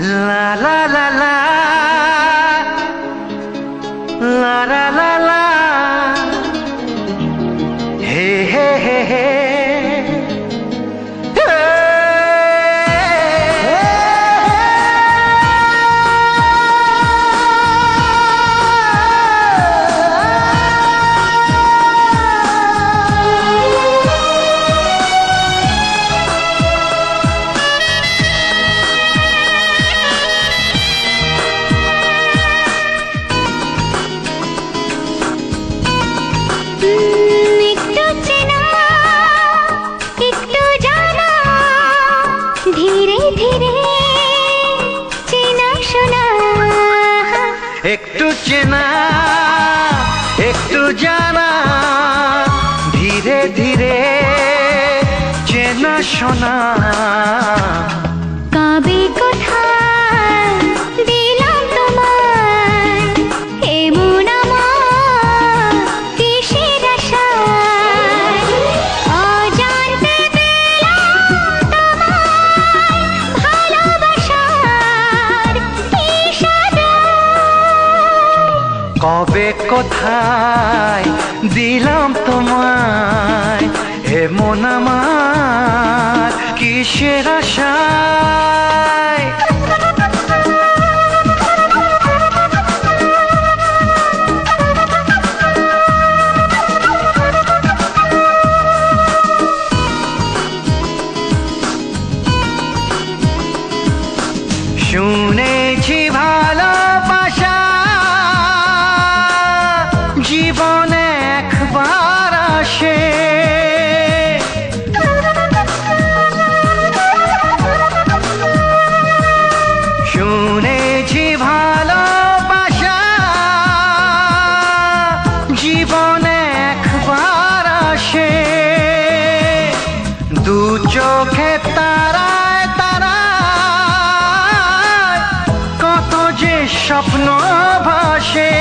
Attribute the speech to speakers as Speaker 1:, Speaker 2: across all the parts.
Speaker 1: La la la la, la la la la, hey hey hey hey. একটু চেনা একটু জানা ধীরে ধীরে চেনা শোনা
Speaker 2: কবে কোথায় দিলাম তোমায় এমন আমার কিসের আশায় অজান্তে দিলাম তোমায় ভালোবাসার ইশারা
Speaker 1: কবে কোথায় দিলাম তোমায় এমন আমার কিসের আশায় শুনেছি ভালোবাসা জীবনে একবার আসে শুনেছি ভালোবাসা জীবনে একবার আসে দু চোখে তারায় তারায় কত যে স্বপ্ন ভাসে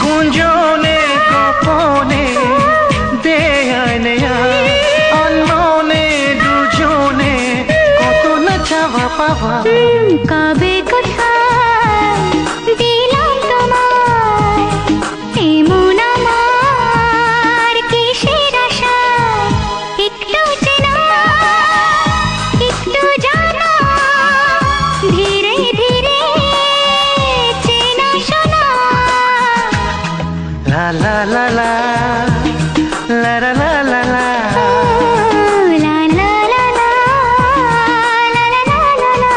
Speaker 1: গুঞ্জনে গোপনে দেয়ায় নেয়ায় অন্যনে দুজনে কত না চাওয়া পাওয়া
Speaker 2: কবে কোথায় দিলাম তোমায় এমন আমার কিসের আশায় একটু চেনা একটু জানা ধীরে ধীরে চেনা শোনা
Speaker 1: La la la la, la la la la la.
Speaker 2: La la la la, la la la la la.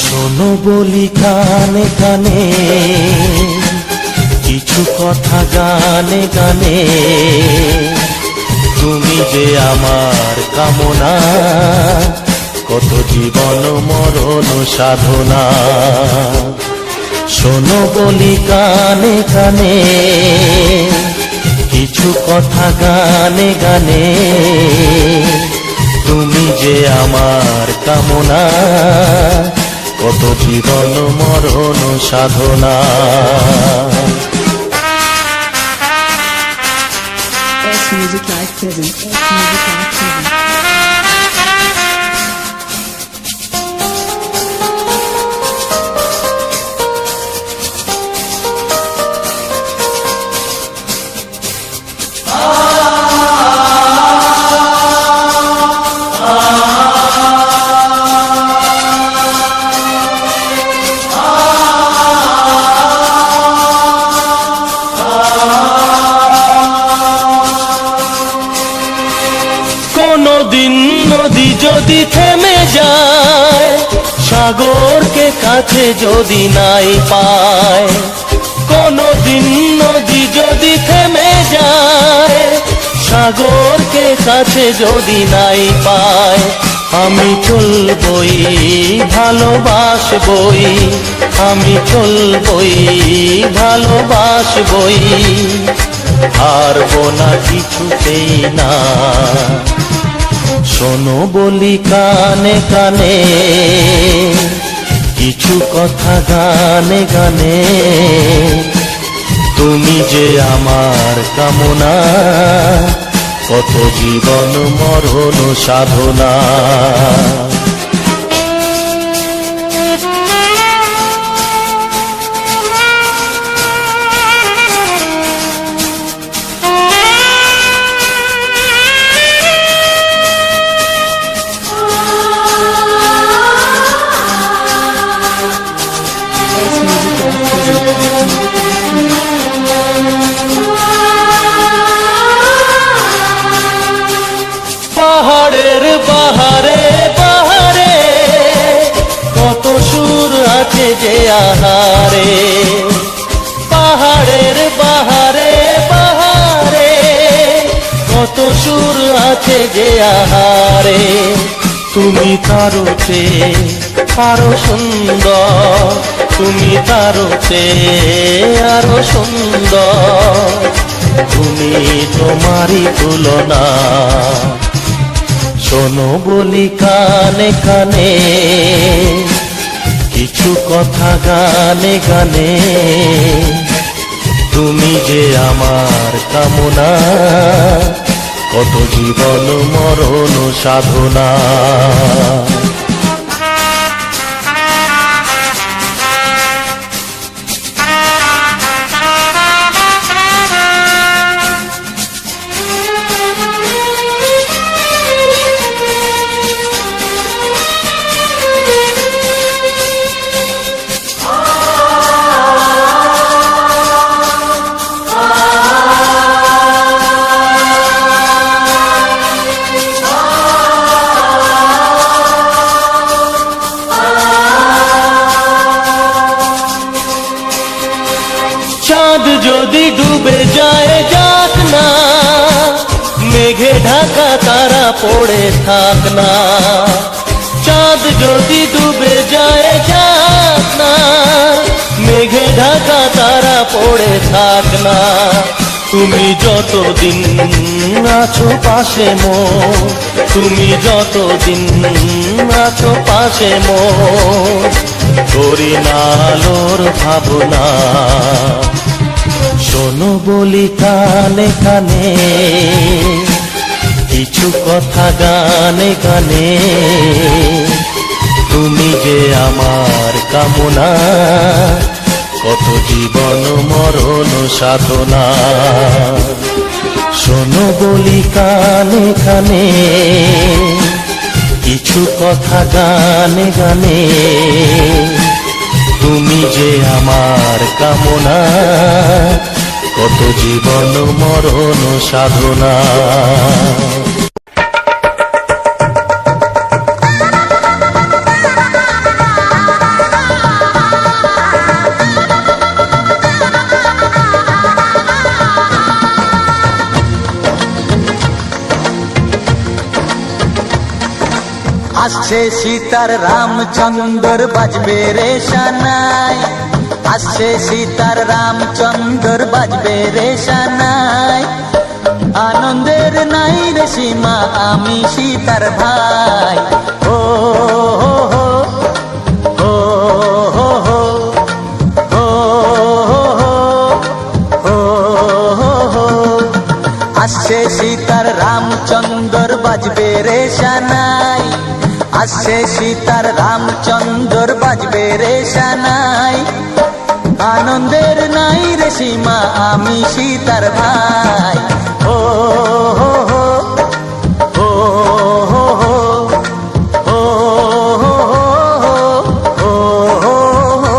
Speaker 3: শোনো বলি কানে কানে কিছু কথা গানে গানে তুমি যে আমার কামনা কত জীবন মরণ সাধনা শোনো বলি কানে কানে, কিছু কথা গানে গানে, তুমি যে আমার কামনা, কত জীবন মরণ সাধনা।
Speaker 4: S Music Live presents. S Music Live presents.
Speaker 3: কোনদিন নদী যদি থেমে যায়, সাগরকে কাছে যদি নাই পায়, কোনদিন নদী যদি থেমে যায়, সাগরকে কাছে যদি নাই পায়, আমি চলবই ভালোবাসবই, আমি চলবই ভালোবাসবই, হারবো না কিছুতেই না। শোনো বলি কানে কানে, কিছু কথা গানে গানে, তুমি যে আমার কামনা, কত জীবন মরণ সাধনা। পাহাড়ের বাহারে বাহারে, কত সুর আছে যে আহারে, পাহাড়ের বাহারে বাহারে, কত সুর আছে যে আহারে, তুমি তারও চেয়ে আরো সুন্দর, তুমি তারও চেয়ে আরো সুন্দর, তুমি তোমারই তুলনা। শোনো বলি কানে কানে, কিছু কথা গানে গানে, তুমি যে আমার কামনা, কত জীবন মরণ সাধনা। চাঁদ যদি ডুবে যায় যাক না, মেঘে ঢাকা তারা পড়ে থাক না, চাঁদ যদি ডুবে যায় যাক না, মেঘে ঢাকা তারা পড়ে থাক না, তুমি যতদিন আছো পাশে মোর, তুমি যতদিন আছো পাশে মোর, করি না আলোর ভাবনা। শোনো বলি কানে কানে, কিছু কথা গানে গানে, তুমি যে আমার কামনা, কত জীবন মরণ সাধনা। শোনো বলি কানে কানে, কিছু কথা গানে গানে, তুমি যে আমার কামনা, কত জীবন মরণ সাধনা।
Speaker 5: আসছে সীতার রামচন্দ্র বাজবে রে সানাই, আসছে সীতার রামচন্দ্র বাজবে রে সানাই। আনন্দের নাই রে সীমা আমি সীতার ভাই। ও হো হো ও হো হো ও হো হো হো। আসছে সীতার রামচন্দ্র বাজবে রে সানাই, আসছে সীতার রামচন্দ্র বাজবে রে সানাই। আনন্দের নাই রে সীমা আমি সীতার ভাই। ও হো হো ও হো হো ও হো হো ও হো হো।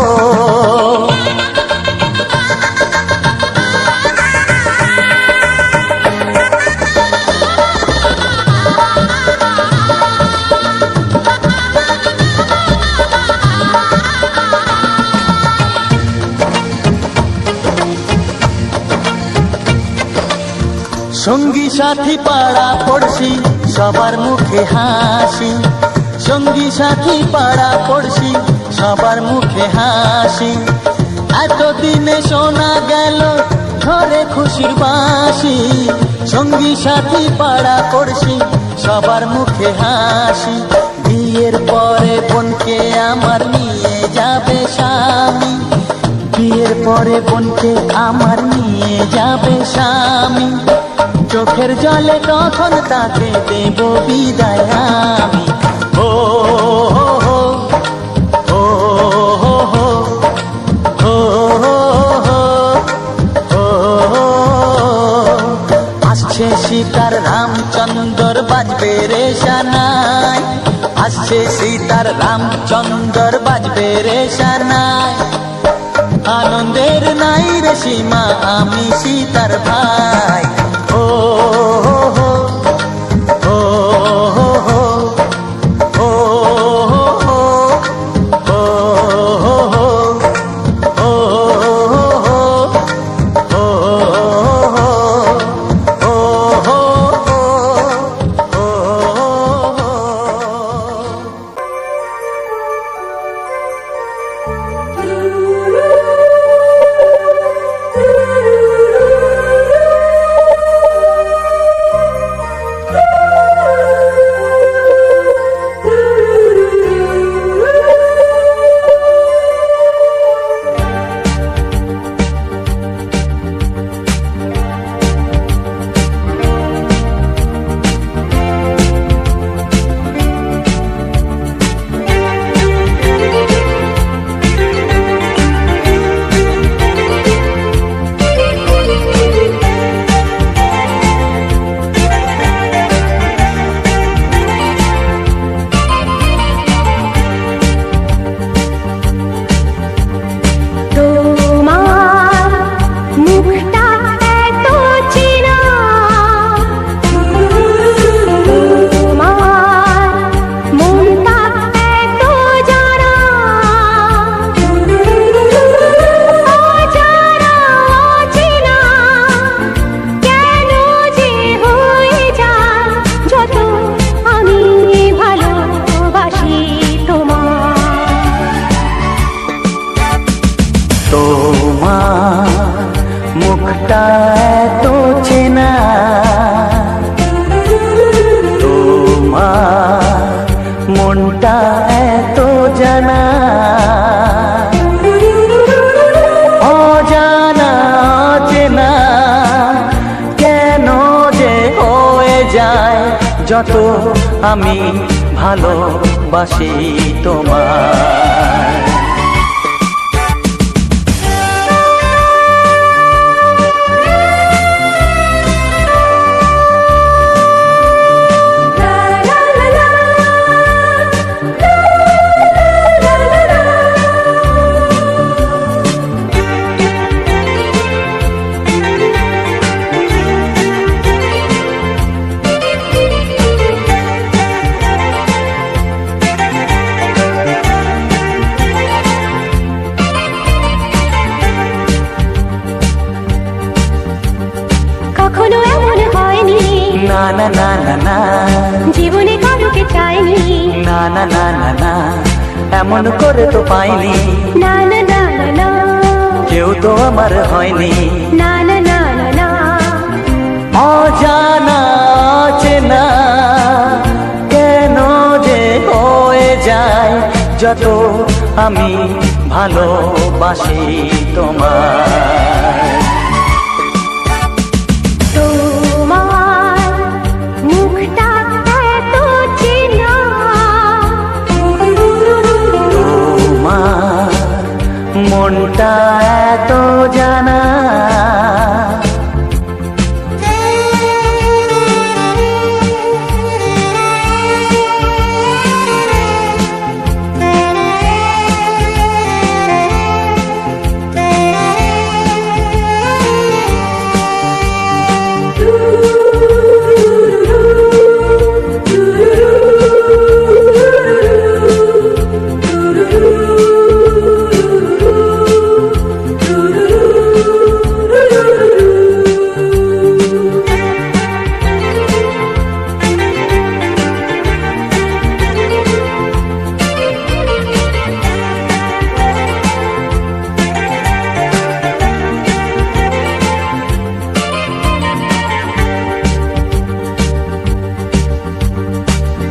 Speaker 5: সঙ্গী সাথী পাড়া পড়শি সবার মুখে হাসি, সঙ্গী সাথী পাড়া পড়শি সবার মুখে হাসি। এতদিনে শোনা গেল ঘরে খুশির বাঁশি, সঙ্গী সাথী পাড়া পড়শি সবার মুখে হাসি। বিয়ের পরে বোনকে আমার নিয়ে যাবে স্বামী, বিয়ের পরে বোনকে আমার নিয়ে যাবে স্বামী। চোখের জলে তখন তাকে দেব বিদায় আমি। ও হো হো ও হো হো ও হো হো ও হো। আসছে সীতার রামচন্দ্র বাজবে রে সানাই, আসছে সীতার রামচন্দ্র বাজবে রে সানাই। আনন্দের নাই রে সীমা আমি সীতার ভাই। ও হো হো ও হো হো ও হো হো ও হো হো ও হো হো ও হো ও হো। মুখটা এতো চেনা, তোমার মনটা এতো জানা। অজানা চেনা কেন যে হয়ে যায় যত আমি ভালোবাসি তোমায়। না না না না
Speaker 2: জীবনে কারোকে চাইনি,
Speaker 5: না না না না না এমন করে তো পাইনি,
Speaker 2: না না না না না
Speaker 5: কেউ তো আমার হয়নি,
Speaker 2: না না না না না
Speaker 5: অজানা চেনা কেন যে হয়ে যায় যত আমি ভালোবাসি তোমায়।
Speaker 2: তোমার মুখটা এত চেনা,
Speaker 5: তোমার মনটা এত জানা,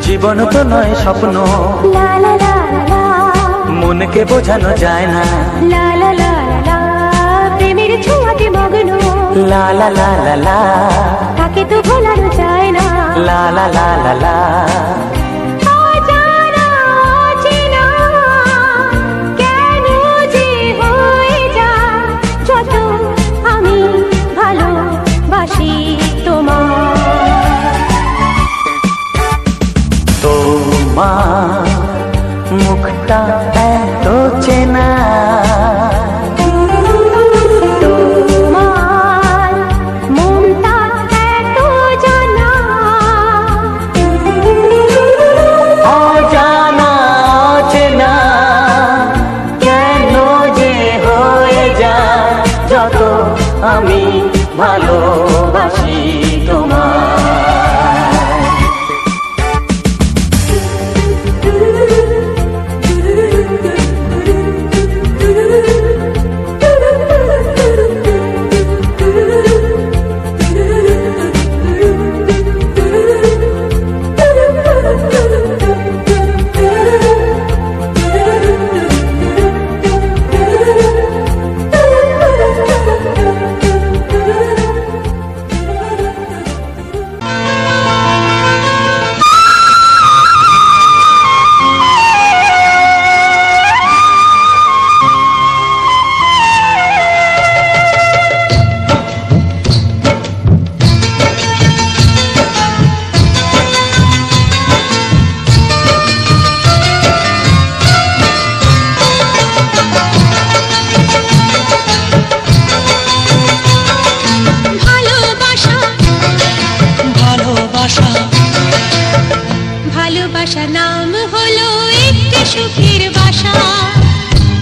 Speaker 5: জীবন তো নয় স্বপ্ন,
Speaker 2: লা লা লা লা
Speaker 5: মনকে বোঝানো যায় না,
Speaker 2: লা লা লা লা প্রেমের ছোঁয়াতে মগ্ন,
Speaker 5: লা লা লা লা লা
Speaker 2: তাকে তো ভোলানো যায় না,
Speaker 5: লা লা লা লা লা
Speaker 2: অজানা অচেনা কেন যে হয়ে যায় যত আমি ভালোবাসি তোমায়।
Speaker 5: তোমার মুখটা এত চেনা,
Speaker 2: তোমার মনটা এত জানা,
Speaker 5: অজানা চেনা কেন যে হয়ে যায় যত আমি ভালোবাসি তোমায়।
Speaker 2: ভালোবাসা নাম হলো একটি সুখের বাসা,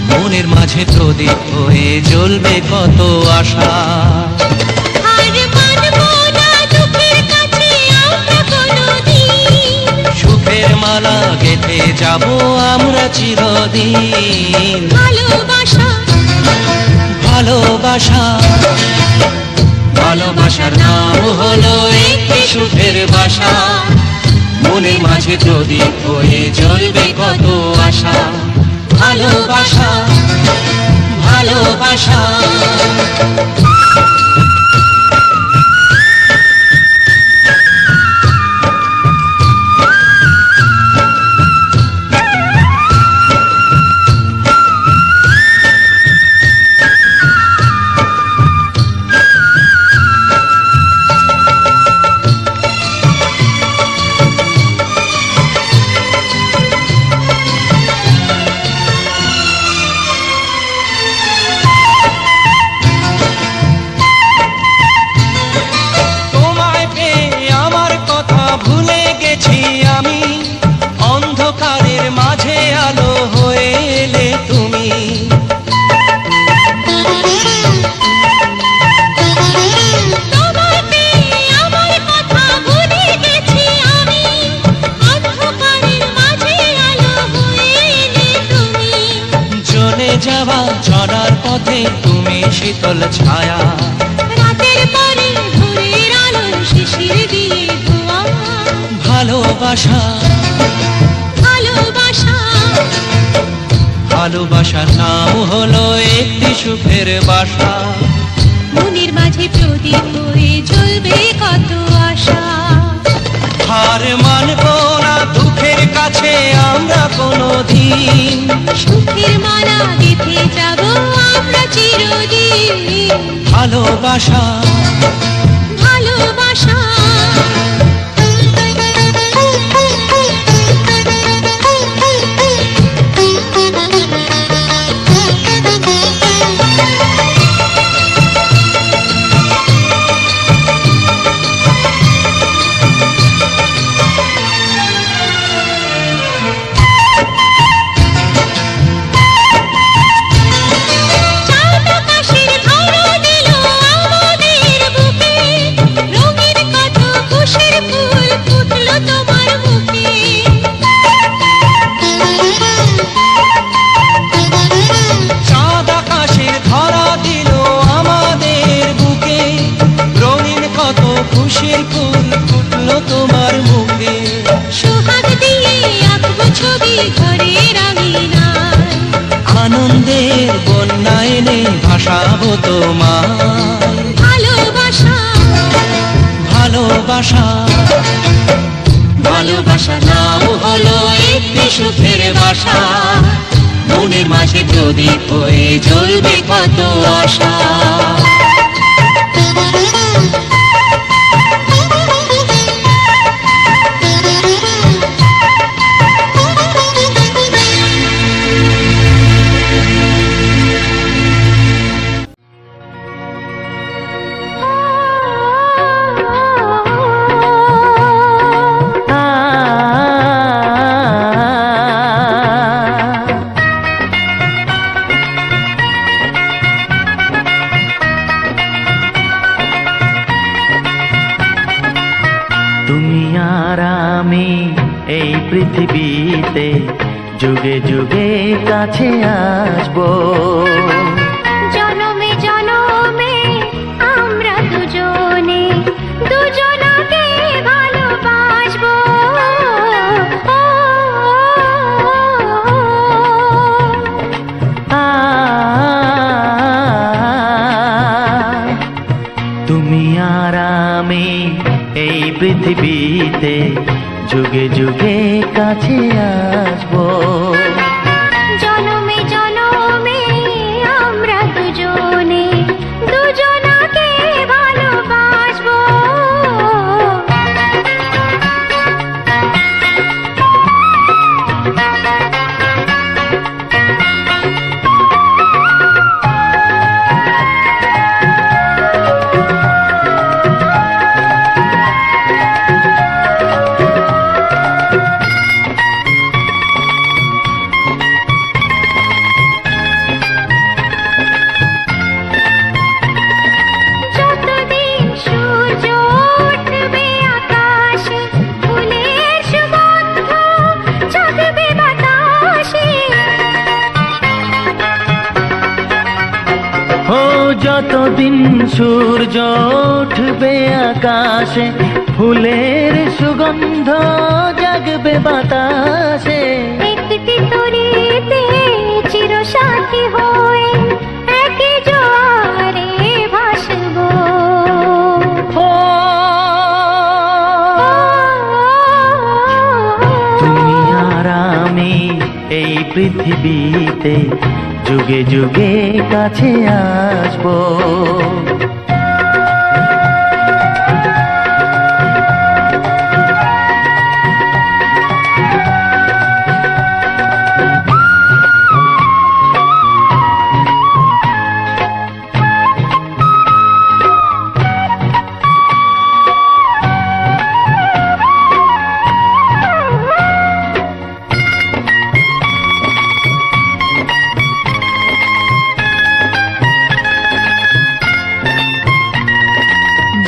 Speaker 3: মনের মাঝে প্রদীপ হয়ে জ্বলবে কত আশা,
Speaker 2: আর মানবো না দুঃখের কাছে আমরা কোনোদিন,
Speaker 3: সুখের মালা গেঁথে যাব আমরা চিরদিন।
Speaker 2: ভালোবাসা
Speaker 3: ভালোবাসা ভালোবাসার নাম হলো একটি সুখের বাসা, মনের মাঝে প্রদীপ হয়ে জ্বলবে কত আশা, ভালোবাসা ভালোবাসা। শীতল ছায়া,
Speaker 2: রাতের পরে ভোরের আলো শিশির দিয়ে ধোয়া।
Speaker 3: ভালোবাসা
Speaker 2: ভালোবাসা
Speaker 3: ভালোবাসার নাম হলো একটি সুখের বাসা,
Speaker 2: মনের মাঝে প্রদীপ হয়ে জ্বলবে কত আশা।
Speaker 3: হার মানব না দুঃখের কাছে আমরা কোনোদিন,
Speaker 2: সুখের মালা গেঁথে যাব আমরা চিরদিন।
Speaker 3: ভালোবাসা
Speaker 2: ভালোবাসা
Speaker 3: খুশির ফুল ফুটলো তোমার মুখে,
Speaker 2: সোহাগ দিয়ে আঁকবো ছবি ঘরের আঙিনায়।
Speaker 3: আনন্দের বন্যা এনে ভাসাবো তোমার।
Speaker 2: ভালোবাসা
Speaker 3: ভালোবাসা ভালোবাসা নাম হলো একটি সুখের বাসা, মনের মাঝে প্রদীপ হয়ে জ্বলবে কত আশা।
Speaker 1: তুমি আর আমি এই পৃথিবীতে যুগে যুগে কাছে আসবো,
Speaker 2: জনমে জনমে আমরা দুজনে দুজনকে ভালোবাসবো।
Speaker 1: তুমি আর আমি এই পৃথিবীতে যুগে যুগে কাছে আসবো,
Speaker 2: জনমে জনমে আমরা দুজনে দুজনকে ভালোবাসবো।
Speaker 1: যতদিন সূর্য উঠবে আকাশে, ফুলের সুগন্ধ জাগবে বাতাসে।
Speaker 2: একটি তরিতে চিরসাথী হয়ে একই জোয়ারে ভাসবো।
Speaker 1: তুমি আর আমি এই পৃথিবীতে যুগে যুগে কাছে আসবো।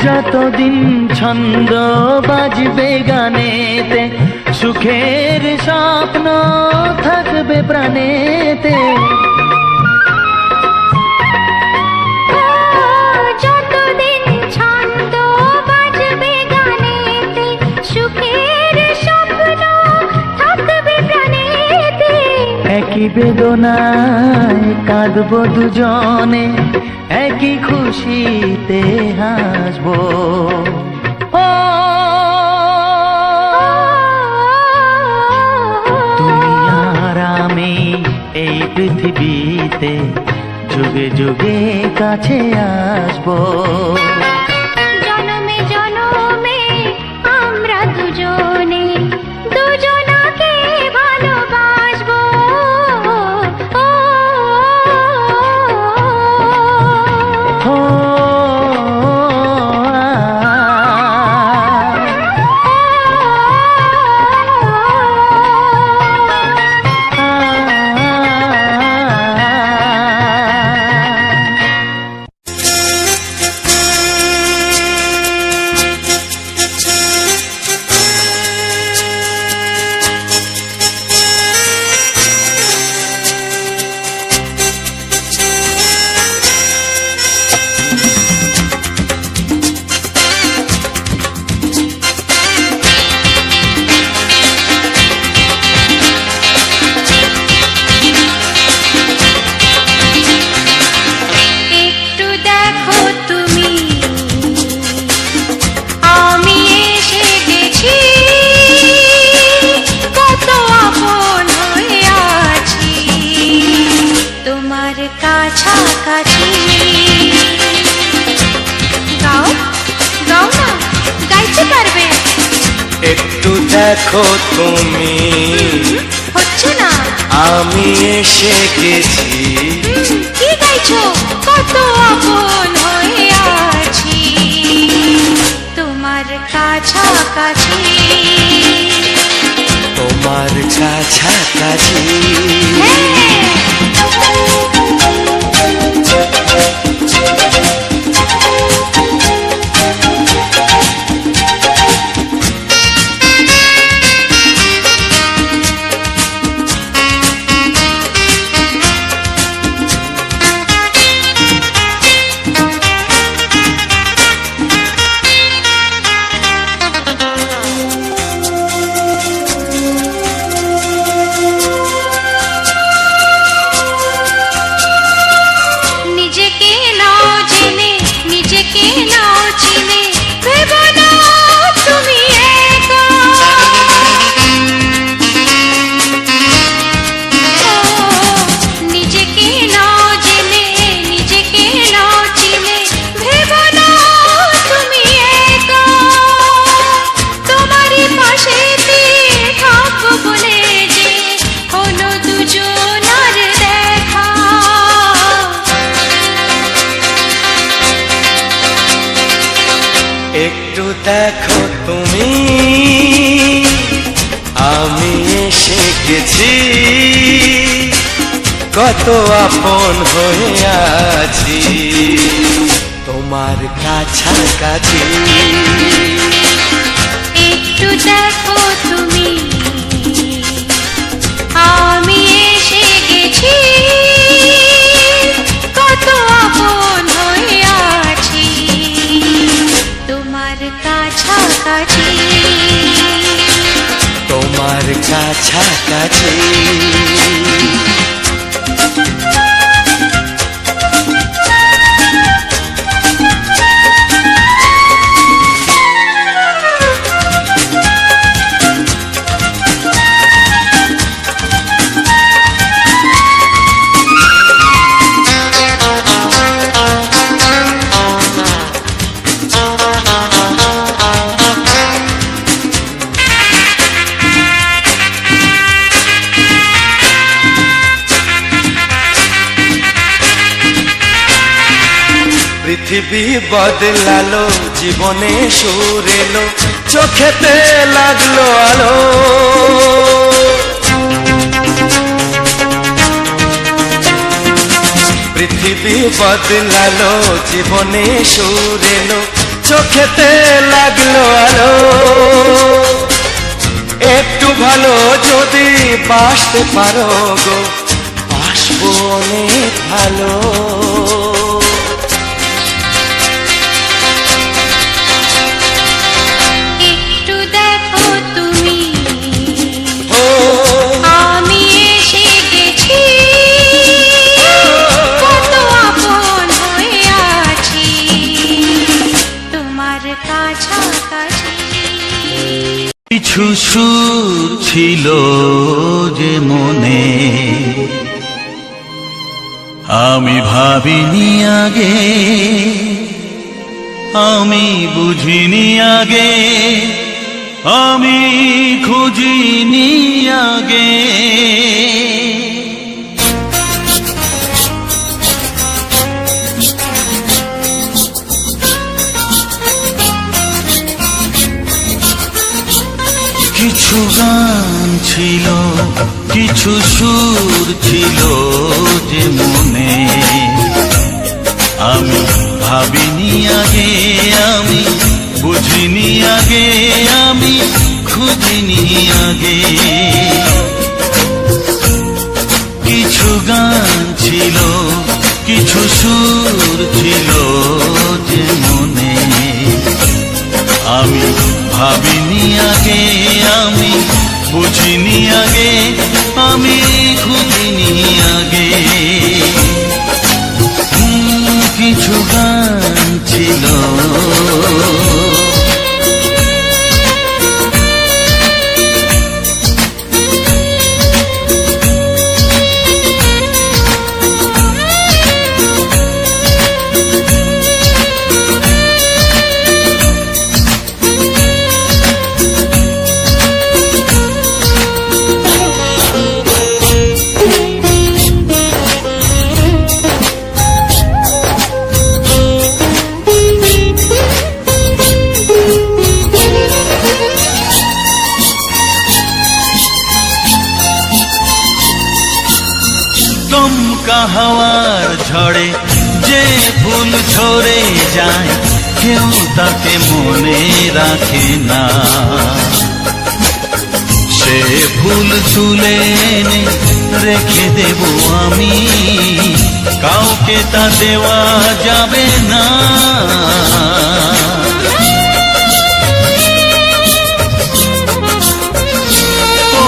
Speaker 1: যতদিন ছন্দ বাজবে গানেতে, সুখের স্বপ্ন থাকবে প্রাণেতে। একই বেদনায় কাঁদবো দুজনে, একই খুশিতে হাসবো। ও তুমি আর আমি এই পৃথিবীতে যুগে যুগে কাছে আসবো।
Speaker 2: জনমে জনমে আমরা দুজনে দুজনাকে ভালোবাসবো। ও
Speaker 1: ও
Speaker 2: একটু দেখো তুমি, আমি এসে গেছি, কত আপন হয়ে আছি তোমার কাছাকাছি। গাও গাও না, গাইতে পারবে?
Speaker 6: একটু দেখো তুমি,
Speaker 2: হচ্ছে না।
Speaker 6: আমি এসে গেছি,
Speaker 2: কি গাইছো? কত আপন হয়ে আছি তোমার কাছাকাছি।
Speaker 6: তোমার কাছাকাছি।
Speaker 2: নিজেকে নাও জেনে, নিজেকে নাও চিনে, ভেবো না তুমি একা। ও, নিজেকে নাও জেনে, নিজেকে নাও চিনে, ভেবো না তুমি একা। তোমারই পাশেতে থাকবো বলে যে হলো দুজনার দেখা।
Speaker 6: একটু দেখো তুমি, আমি এসে গেছি, কত আপন হয়ে আছি তোমার কাছাকাছি।
Speaker 2: একটু দেখো তুমি, আমি এসে গেছি, কত আপন হয়ে আছি তোমার কাছাকাছি।
Speaker 6: তোমার কাছাকাছি। পৃথিবী বদলালো, জীবনে সুর এলো, চোখেতে লাগলো আলো। পৃথিবী বদলালো, জীবনে সুর এলো, চোখেতে লাগলো আলো। একটু ভালো যদি বাসতে পারো গো, বাসবো অনেক ভালো।
Speaker 2: একটু দেখো তুমি,
Speaker 6: ও
Speaker 2: আমি এসে গেছি,
Speaker 7: কিছু সুর ছিল যে মনে, আমি ভাবিনি আগে, আমি বুঝিনি আগে, আমি খুঁজিনি আগে। কিছু গান ছিল, কিছু সুর ছিল যে মনে, আমি ভাবিনি আগে, আমি বুঝিনি আগে, আমি খুঁজিনি আগে। কিছু গান ছিল, কিছু সুর ছিল যে মনে, আমি ভাবিনি আগে, আমি বুঝিনি আগে, আমি খুঁজিনি আগে। কিছু গান ছিল, দমকা হাওয়ার ঝড়ে যে ফুল ঝরে যায়, কেউ তাকে মনে রাখে না। সে ফুল তুলে এনে রেখে দেব আমি, কাউকে তা দেওয়া যাবে না। ও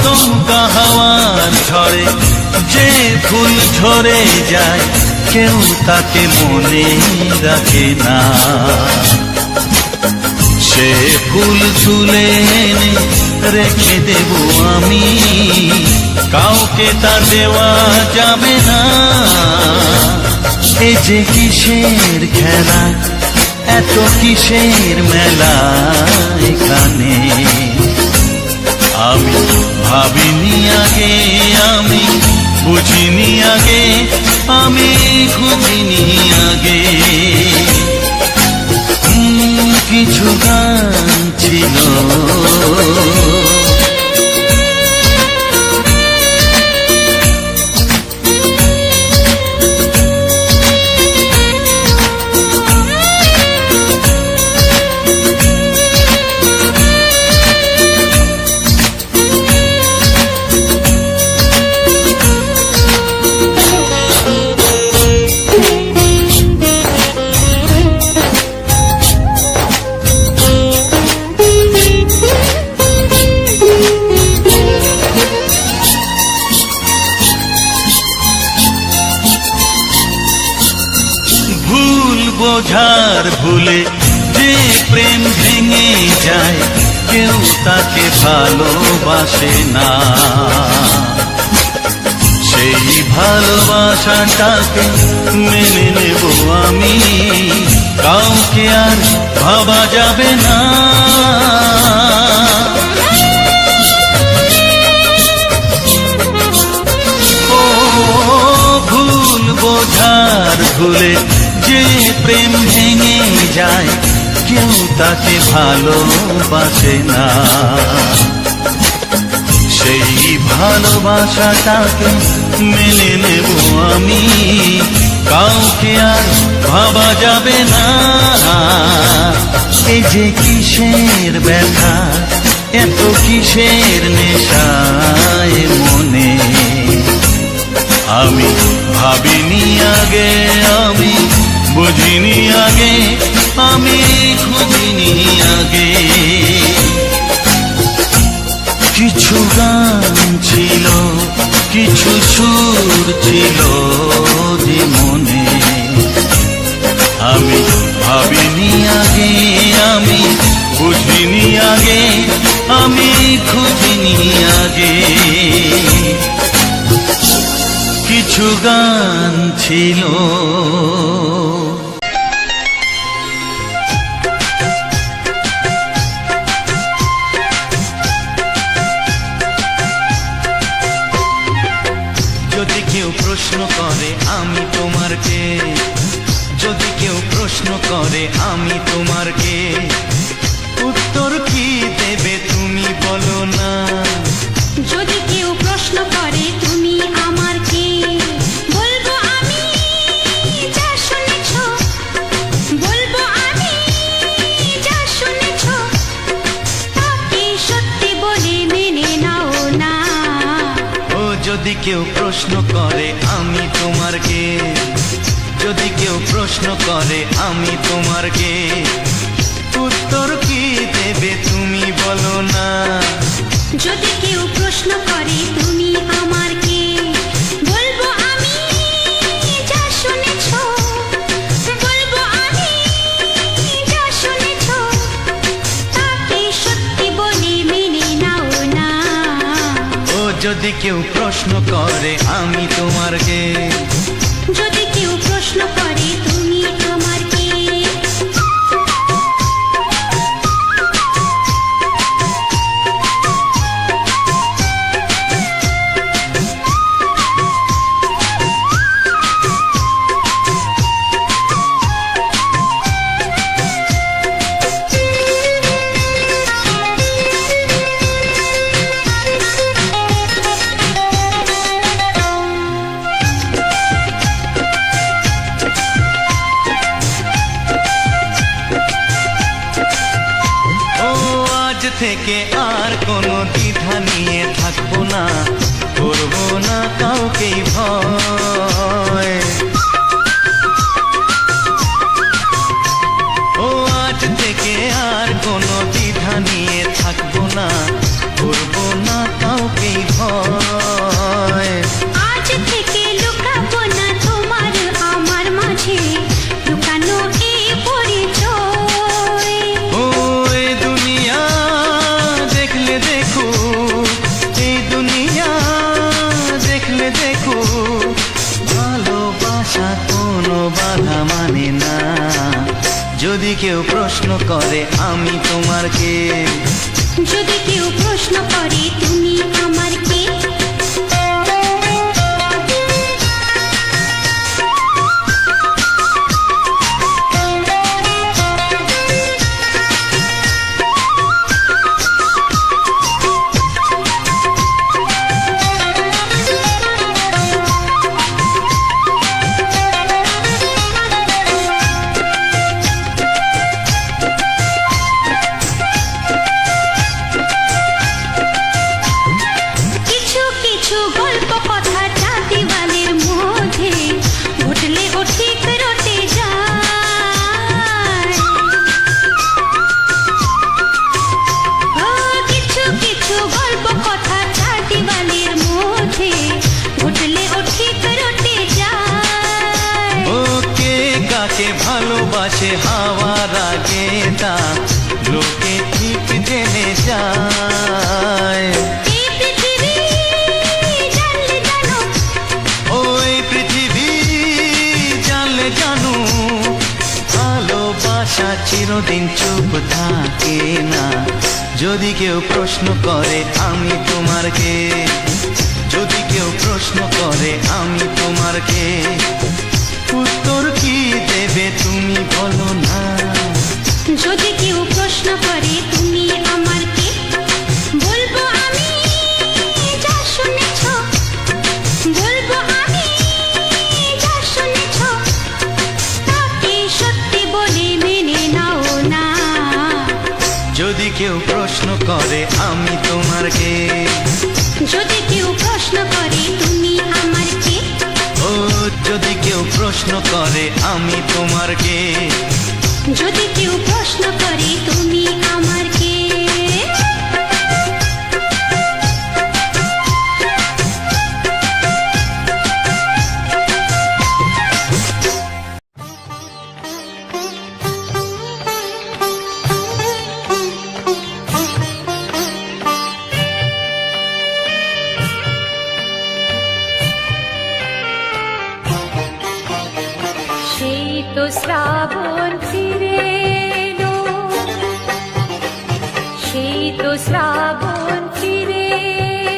Speaker 7: দমকা হাওয়ার ঝড়ে যে ফুল ঝরে যায়, কেউ তাকে মনে রাখে না। সে ফুল তুলে এনে রেখে দেব আমি, কাউকে তা দেওয়া যাবে না। এ যে কিসের খেলা, এত কিসের মেলা এখানে, আমি ভাবিনি আগে, আমি বুঝিনি আগে, আমি খুঁজিনি আগে। কিছু গান ছিল, বোঝার ভুলে যে প্রেম ভেঙে যায়, কেউ তাকে ভালোবাসে না। সেই ভালোবাসাটাকে মেনে নেব আমি, কাউকে আর ভাবা যাবে না। ও ভুল বোঝার ভুলে যে প্রেম ভেঙে যায়, কেউ তাকে ভালোবাসে না। সেই ভালোবাসাটাকে মেনে নেব আমি, কাউকে আর ভাবা যাবে না। এই যে কিসের ব্যথা, এত কিসের নেশায় মনে, আমি ভাবিনি আগে, আমি বুঝিনি আগে, আমি খুঁজিনি আগে। কিছু গান ছিল, কিছু সুর ছিল যে মনে, আমি ভাবিনি আগে, আমি বুঝিনি আগে, আমি খুঁজিনি আগে। কিছু গান ছিল যদি কেউ প্রশ্ন করে আমি তোমার কে, যদি কেউ প্রশ্ন করে আমি তোমার কে, উত্তর কি দেবে তুমি বলো না।
Speaker 2: যদি কেউ প্রশ্ন করে তুমি আমার কে, বলবো আমি যা শুনেছ, বলবো আমি যা শুনেছ, তাকে সত্যি বলে মেনে নাও না।
Speaker 7: ও যদি কেউ প্রশ্ন করে আমি তোমার কে, যদি কেউ প্রশ্ন করে আমি তোমার কে, উত্তর কি দেবে তুমি বলো না।
Speaker 2: যদি কেউ প্রশ্ন করে তুমি আমার কে, বলবো আমি যা শুনেছ, বলবো আমি যা শুনেছ, তাকে সত্যি বলে মেনে নাও না।
Speaker 7: ও যদি কেউ প্রশ্ন করে আমি তোমার কে,
Speaker 2: যদি কেউ প্রশ্ন করে তুমি আমার কে।
Speaker 7: থেকে আর কোনো দ্বিধা নিয়ে থাকবো না, করবো না কাউকেই ভয়। ও আজ থেকে আর কোনো দ্বিধা নিয়ে থাকবো না, করবো না কাউকেই ভয়।
Speaker 2: আজ থেকে লুকাবো না তোমার আমার মাঝে লুকানো এই পরিচয়।
Speaker 7: ও এই দুনিয়া দেখলে দেখো, এই দুনিয়া দেখলে দেখো, ভালোবাসা কোনো বাধা মানে না। যদি কেউ প্রশ্ন করে আমি তোমার কে,
Speaker 2: যদি কেউ প্রশ্ন করে তুমি আমার কে।
Speaker 7: ভালোবাসে হাওয়ার আগে তা লোকে ঠিক জেনে যায়। ওই পৃথিবী জানলে জানো, ভালোবাসা চিরদিন চুপ থাকে না। যদি কেউ প্রশ্ন করে আমি তোমার কে, যদি কেউ প্রশ্ন করে আমি তোমার কে, উত্তর কি দেবে তুমি বলো না।
Speaker 2: যদি কেউ প্রশ্ন করে তুমি আমার কে, বলবো আমি যা শুনেছ, বলবো আমি যা শুনেছ, তাকে সত্যি বলে মেনে নাও না।
Speaker 7: যদি কেউ প্রশ্ন করে আমি তোমার কে,
Speaker 2: যদি কেউ প্রশ্ন করে তুমি আমার কে,
Speaker 7: ও যদি কেউ প্রশ্ন করে আমি তোমার কে,
Speaker 2: যদি কেউ প্রশ্ন করে তুমি আমার কে। শ্রাবণ ফিরে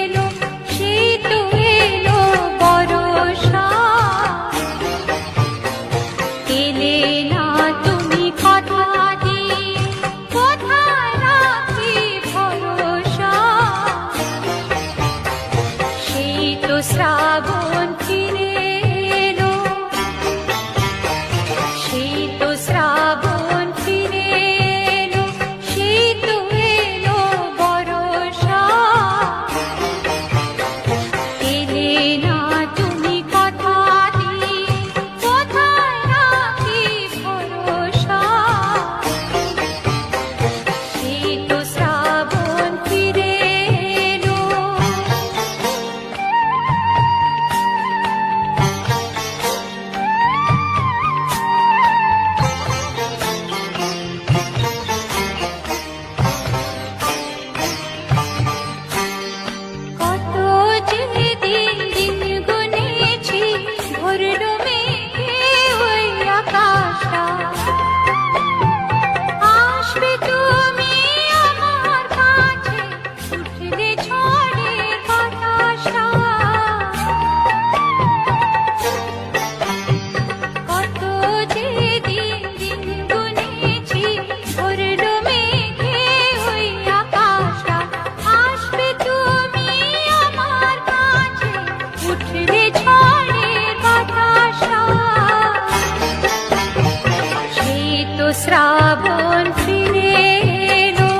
Speaker 2: এলো, শীত এলো বরষা। এলে না তুমি কথা দিয়ে, কোথায় রাখি ভরসা। শীত শ্রাবণ ফিরে এলো, শীত শ্রাবণ ফিরে এলো, শীত এলো বরষা। এলে না তুমি কথা দিয়ে, কোথায় রাখি ভরসা। শীত শ্রাবণ ফিরে এলো। কত যে দিন দিন গুনেছি, ভরলো মেঘে ওই আকাশটা। আসবে তুমি আমার কাছে, উঠলে ঝড়ের বাতাসটা। কত যে দিন দিন গুনেছি, ভরলো মেঘে ওই আকাশটা। আসবে তুমি আমার কাছে, উঠলে ঝড়ের বাতাসটা। শীত শ্রাবণ ফিরে এলো,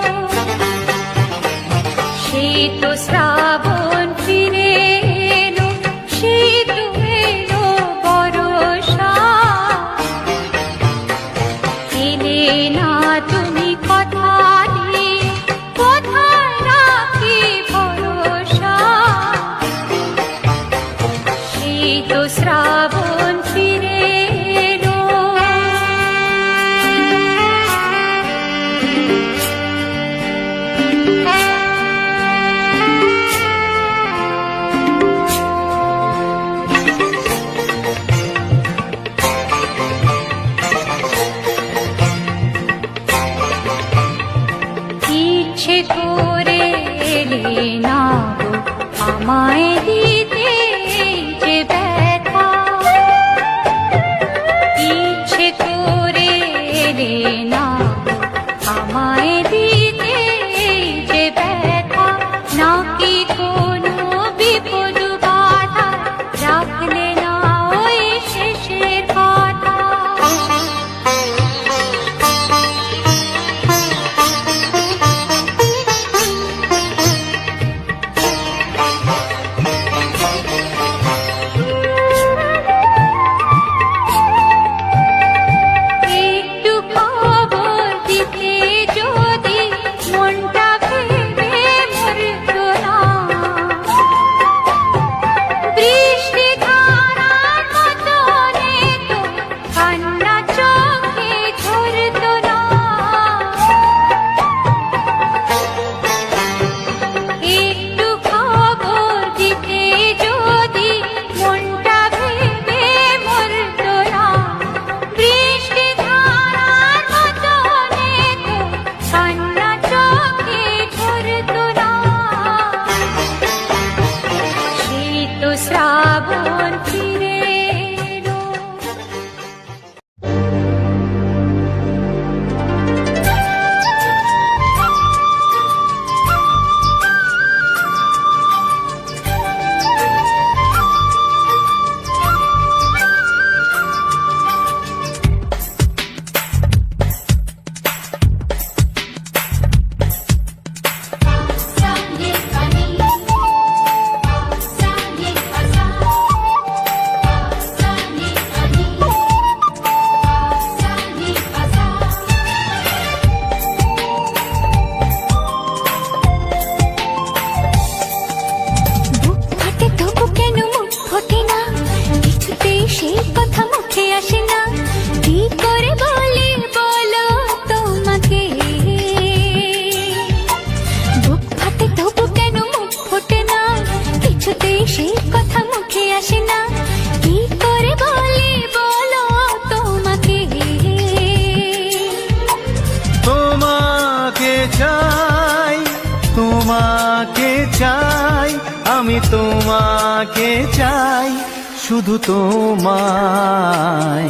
Speaker 2: শীত শ্রাবণ ফিরে এলো, শীত এলো বরষা। এলে না তুমি কথা দিয়ে, কোথায় রাখি ভরসা। শীত শ্রাবণ ফিরে এলো। ইচ্ছে করে এলে না গো, আমায় দিতে এই যে ব্যথা। ইচ্ছে করে এলে না গো, আমায় দিতে এই যে ব্যথা। নাকি কোনো বিপদ বাধা, রাখলে না ওই শেষের কথা।
Speaker 7: তোমাকে চাই, শুধু তোমায়,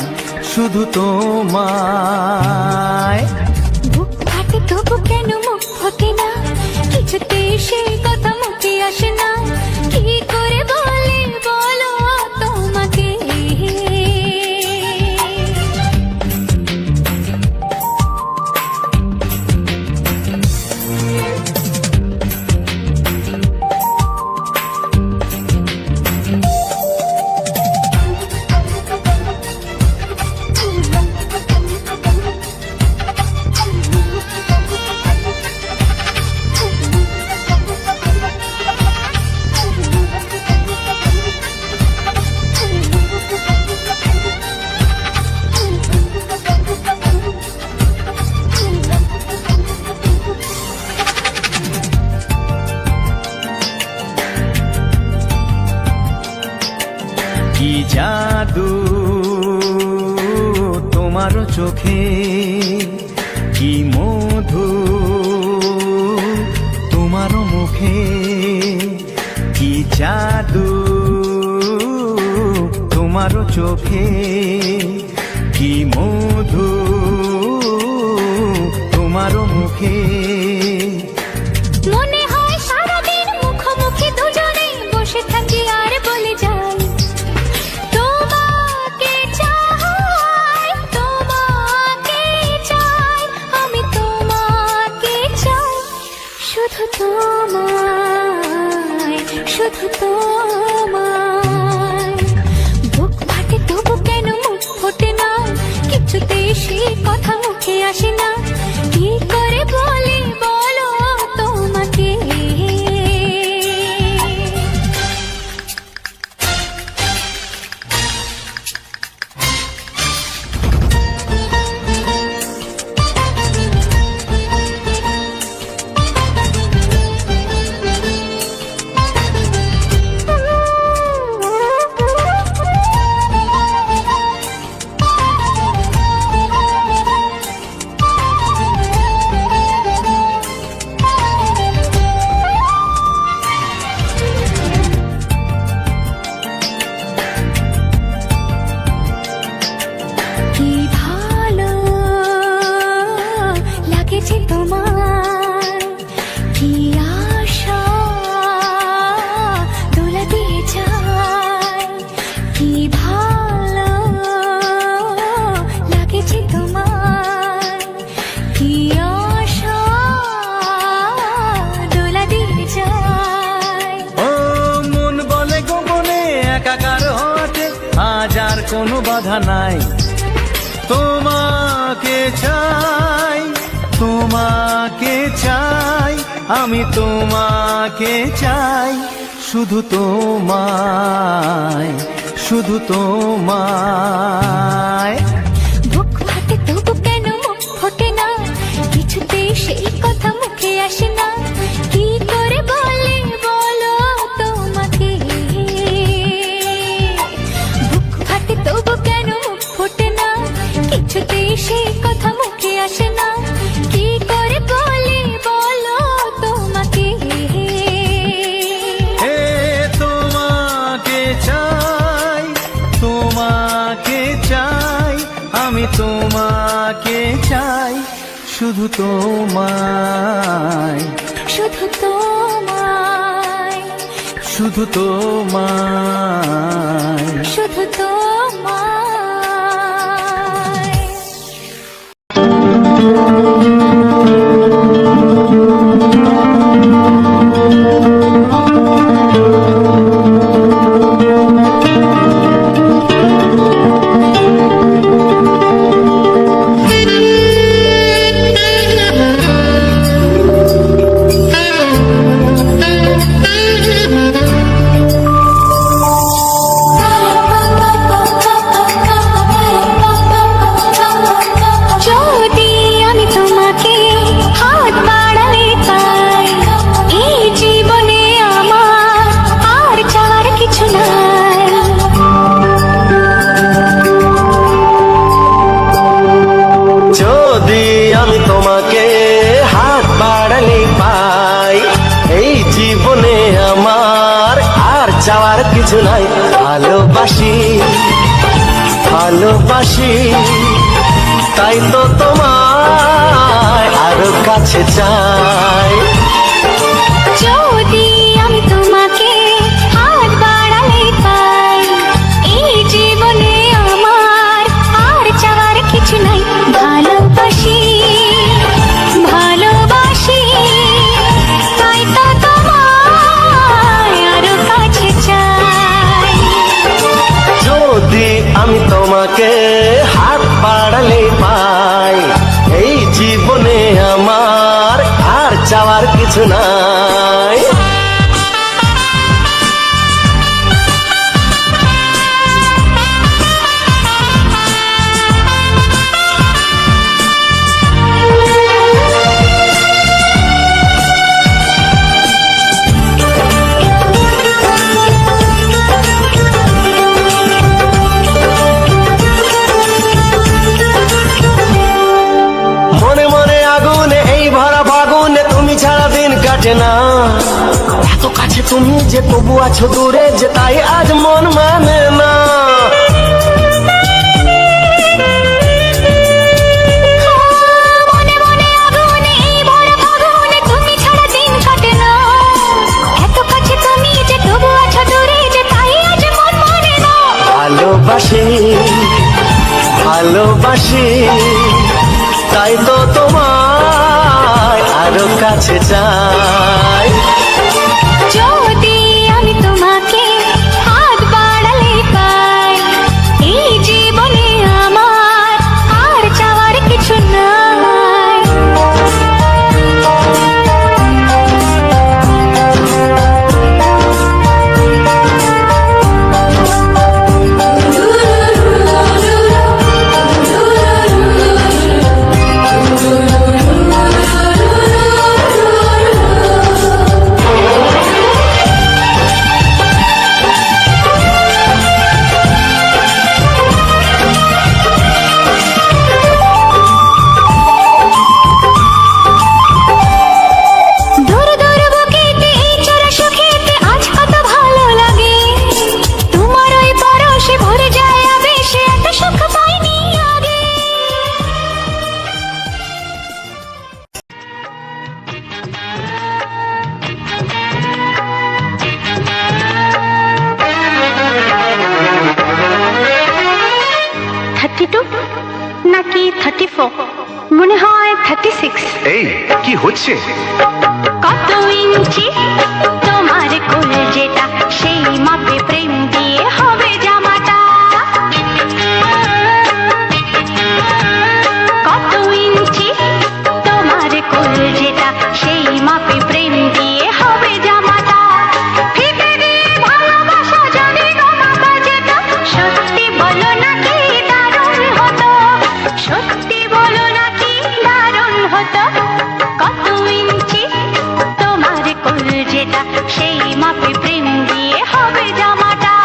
Speaker 7: শুধু তোমায়।
Speaker 2: বুক ফাটে তবু কেন মুখ ফোটে না, কিছুতে সে কথা মুখে আসে না, কি করে বলে বলো তোমাকে।
Speaker 7: কি জাদু তোমার চোখে, কি মধু তোমার মুখে, কি জাদু তোমার চোখে, কি মধু তোমার মুখে।
Speaker 2: মনে হয় সারাদিন মুখোমুখি দুজনে বসে থাকি আর বলে যাই, তোমাকে চাই, তোমাকে চাই, আমি তোমাকে চাই, শুধু তোমায়, শুধু তোমায়। বুক ফাটে তবু কেন মুখ ফোটে না, কিছুতে সে কথা মুখে আসে না, কি করে বলে বলো তোমাকে। কি ভালো লাগেছে তোমার, কি আশা দোলা দিয়ে যায়, কি ভালো লাগেছে তোমার, কি আশা দোলা দিয়ে যায়।
Speaker 7: ও মন বলে গোপনে একাকার হতে আজ আর কোনো বাধা নাই, তোমাকে চাই, তোমাকে চাই, আমি তোমাকে চাই, শুধু তোমায়, শুধু তোমায়।
Speaker 2: বুক ফাটে তবু কেন মুখ ফোটে না, কিছুতে সেই কথা মুখে আসে না, কি করে বলে বলো তোমাকে। বুক ফাটে তবু কেন মুখ ফোটে না, কিছুতে সেই কথা মুখে আসে না, কি করে বলে বলো তোমাকে।
Speaker 7: হে তোমাকে চাই, তোমাকে চাই, আমি তোমাকে চাই, শুধু তোমায়,
Speaker 2: শুধু তোমায়,
Speaker 7: শুধু তোমায়।
Speaker 2: শুধু তোমায়। যদি আমি তোমার
Speaker 5: কিছু নাই। ভালোবাসি ভালোবাসি তাই তো তোমায় আরো কাছে চাই।
Speaker 2: যদি আমি তোমাকে হাত বাড়ালে পাই, এই জীবনে আমার আর চাওয়ার কিছু নাই। ভালোবাসি ভালোবাসি তাই তো তোমায় আরো কাছে চাই।
Speaker 5: যদি আমি তোমাকে হাত বাড়ালে পাই, এই জীবনে আমার আর চাওয়ার কিছু নাই। মনে মনে আগুনে এই ভরা ফাগুনে তুমি ছাড়া দিন কাটে না। এত কাছে তুমি যে তবু আছো দূরে, যে তাই আজ মন মানে না।
Speaker 2: মনে মনে আগুনে এই ভরা ফাগুনে তুমি ছাড়া দিন কাটে না। এত কাছে তুমি যে তবু আছো দূরে, যে তাই আজ মন মানে না।
Speaker 5: ভালোবাসি ভালোবাসি তাই তো তোমায় আরো কাছে চাই।
Speaker 2: যদি আমি তোমাকে হাত বাড়ালে পাই, এই জীবনে আমার আর চাওয়ার কিছু নাই। দূর দূর বুকেতে এই চোরা সুখেতে আজ কত ভালো লাগে। তোমার ওই পরশে ভরে যায় আবেশে, এত সুখ পাইনি আগে। নাকি 34, মনে হয় 36।
Speaker 8: এই কি হচ্ছে?
Speaker 2: কত ইঞ্চি তোমার কোল যেটা, সেই মাপে প্রেম দিয়ে হবে জামাটা। কত ইঞ্চি তোমার কোল যেটা, সেই মাপে প্রেম দিয়ে হবে জামাটা। ফিতে দিয়ে ভালোবাসা যদি গো মাপা যেত, সত্যি বলো নাকি দারুণ হতো। সত্যি বলো নাকি দারুণ হতো। কত ইঞ্চি তোমার কোল যেটা, সেই মাপে প্রেম দিয়ে হবে জামাটা।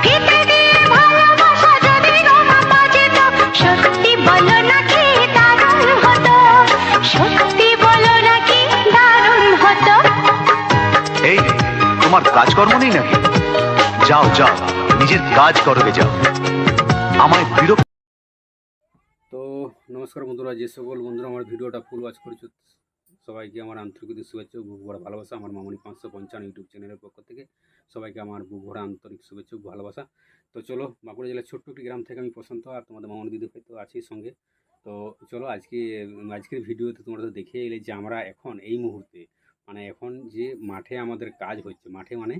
Speaker 2: ফিতে দিয়ে ভালোবাসা যদি গো মাপা যেত, সত্যি বলো নাকি দারুণ হতো। সত্যি বলো নাকি দারুণ হতো।
Speaker 8: এই তোমার কাজকর্ম নেই নাকি? যাও যাও, নিজের কাজ করবে যাও, আমায় বিরক্ত।
Speaker 9: তো নমস্কার বন্ধুরা, যে সকল বন্ধুরা আমার ভিডিওটা ফুল ওয়াচ করেছো সবাইকে আমার আন্তরিক শুভেচ্ছা ও বুক ভরা ভালোবাসা। আমার মামনি 555 ইউটিউব চ্যানেলের পক্ষ থেকে সবাইকে আমার বুক ভরা আন্তরিক শুভেচ্ছা ও ভালোবাসা। তো চলো, বাঁকুড়া জেলার ছোট্ট একটি গ্রাম থেকে আমি প্রশান্ত, আর তোমাদের মামনি দিদি হয়তো আছি সঙ্গে। তো চলো আজকের ভিডিওতে তোমরা তো দেখে এলে যে আমরা এখন এই মুহূর্তে মানে এখন যে মাঠে আমাদের কাজ হচ্ছে, মাঠে মানে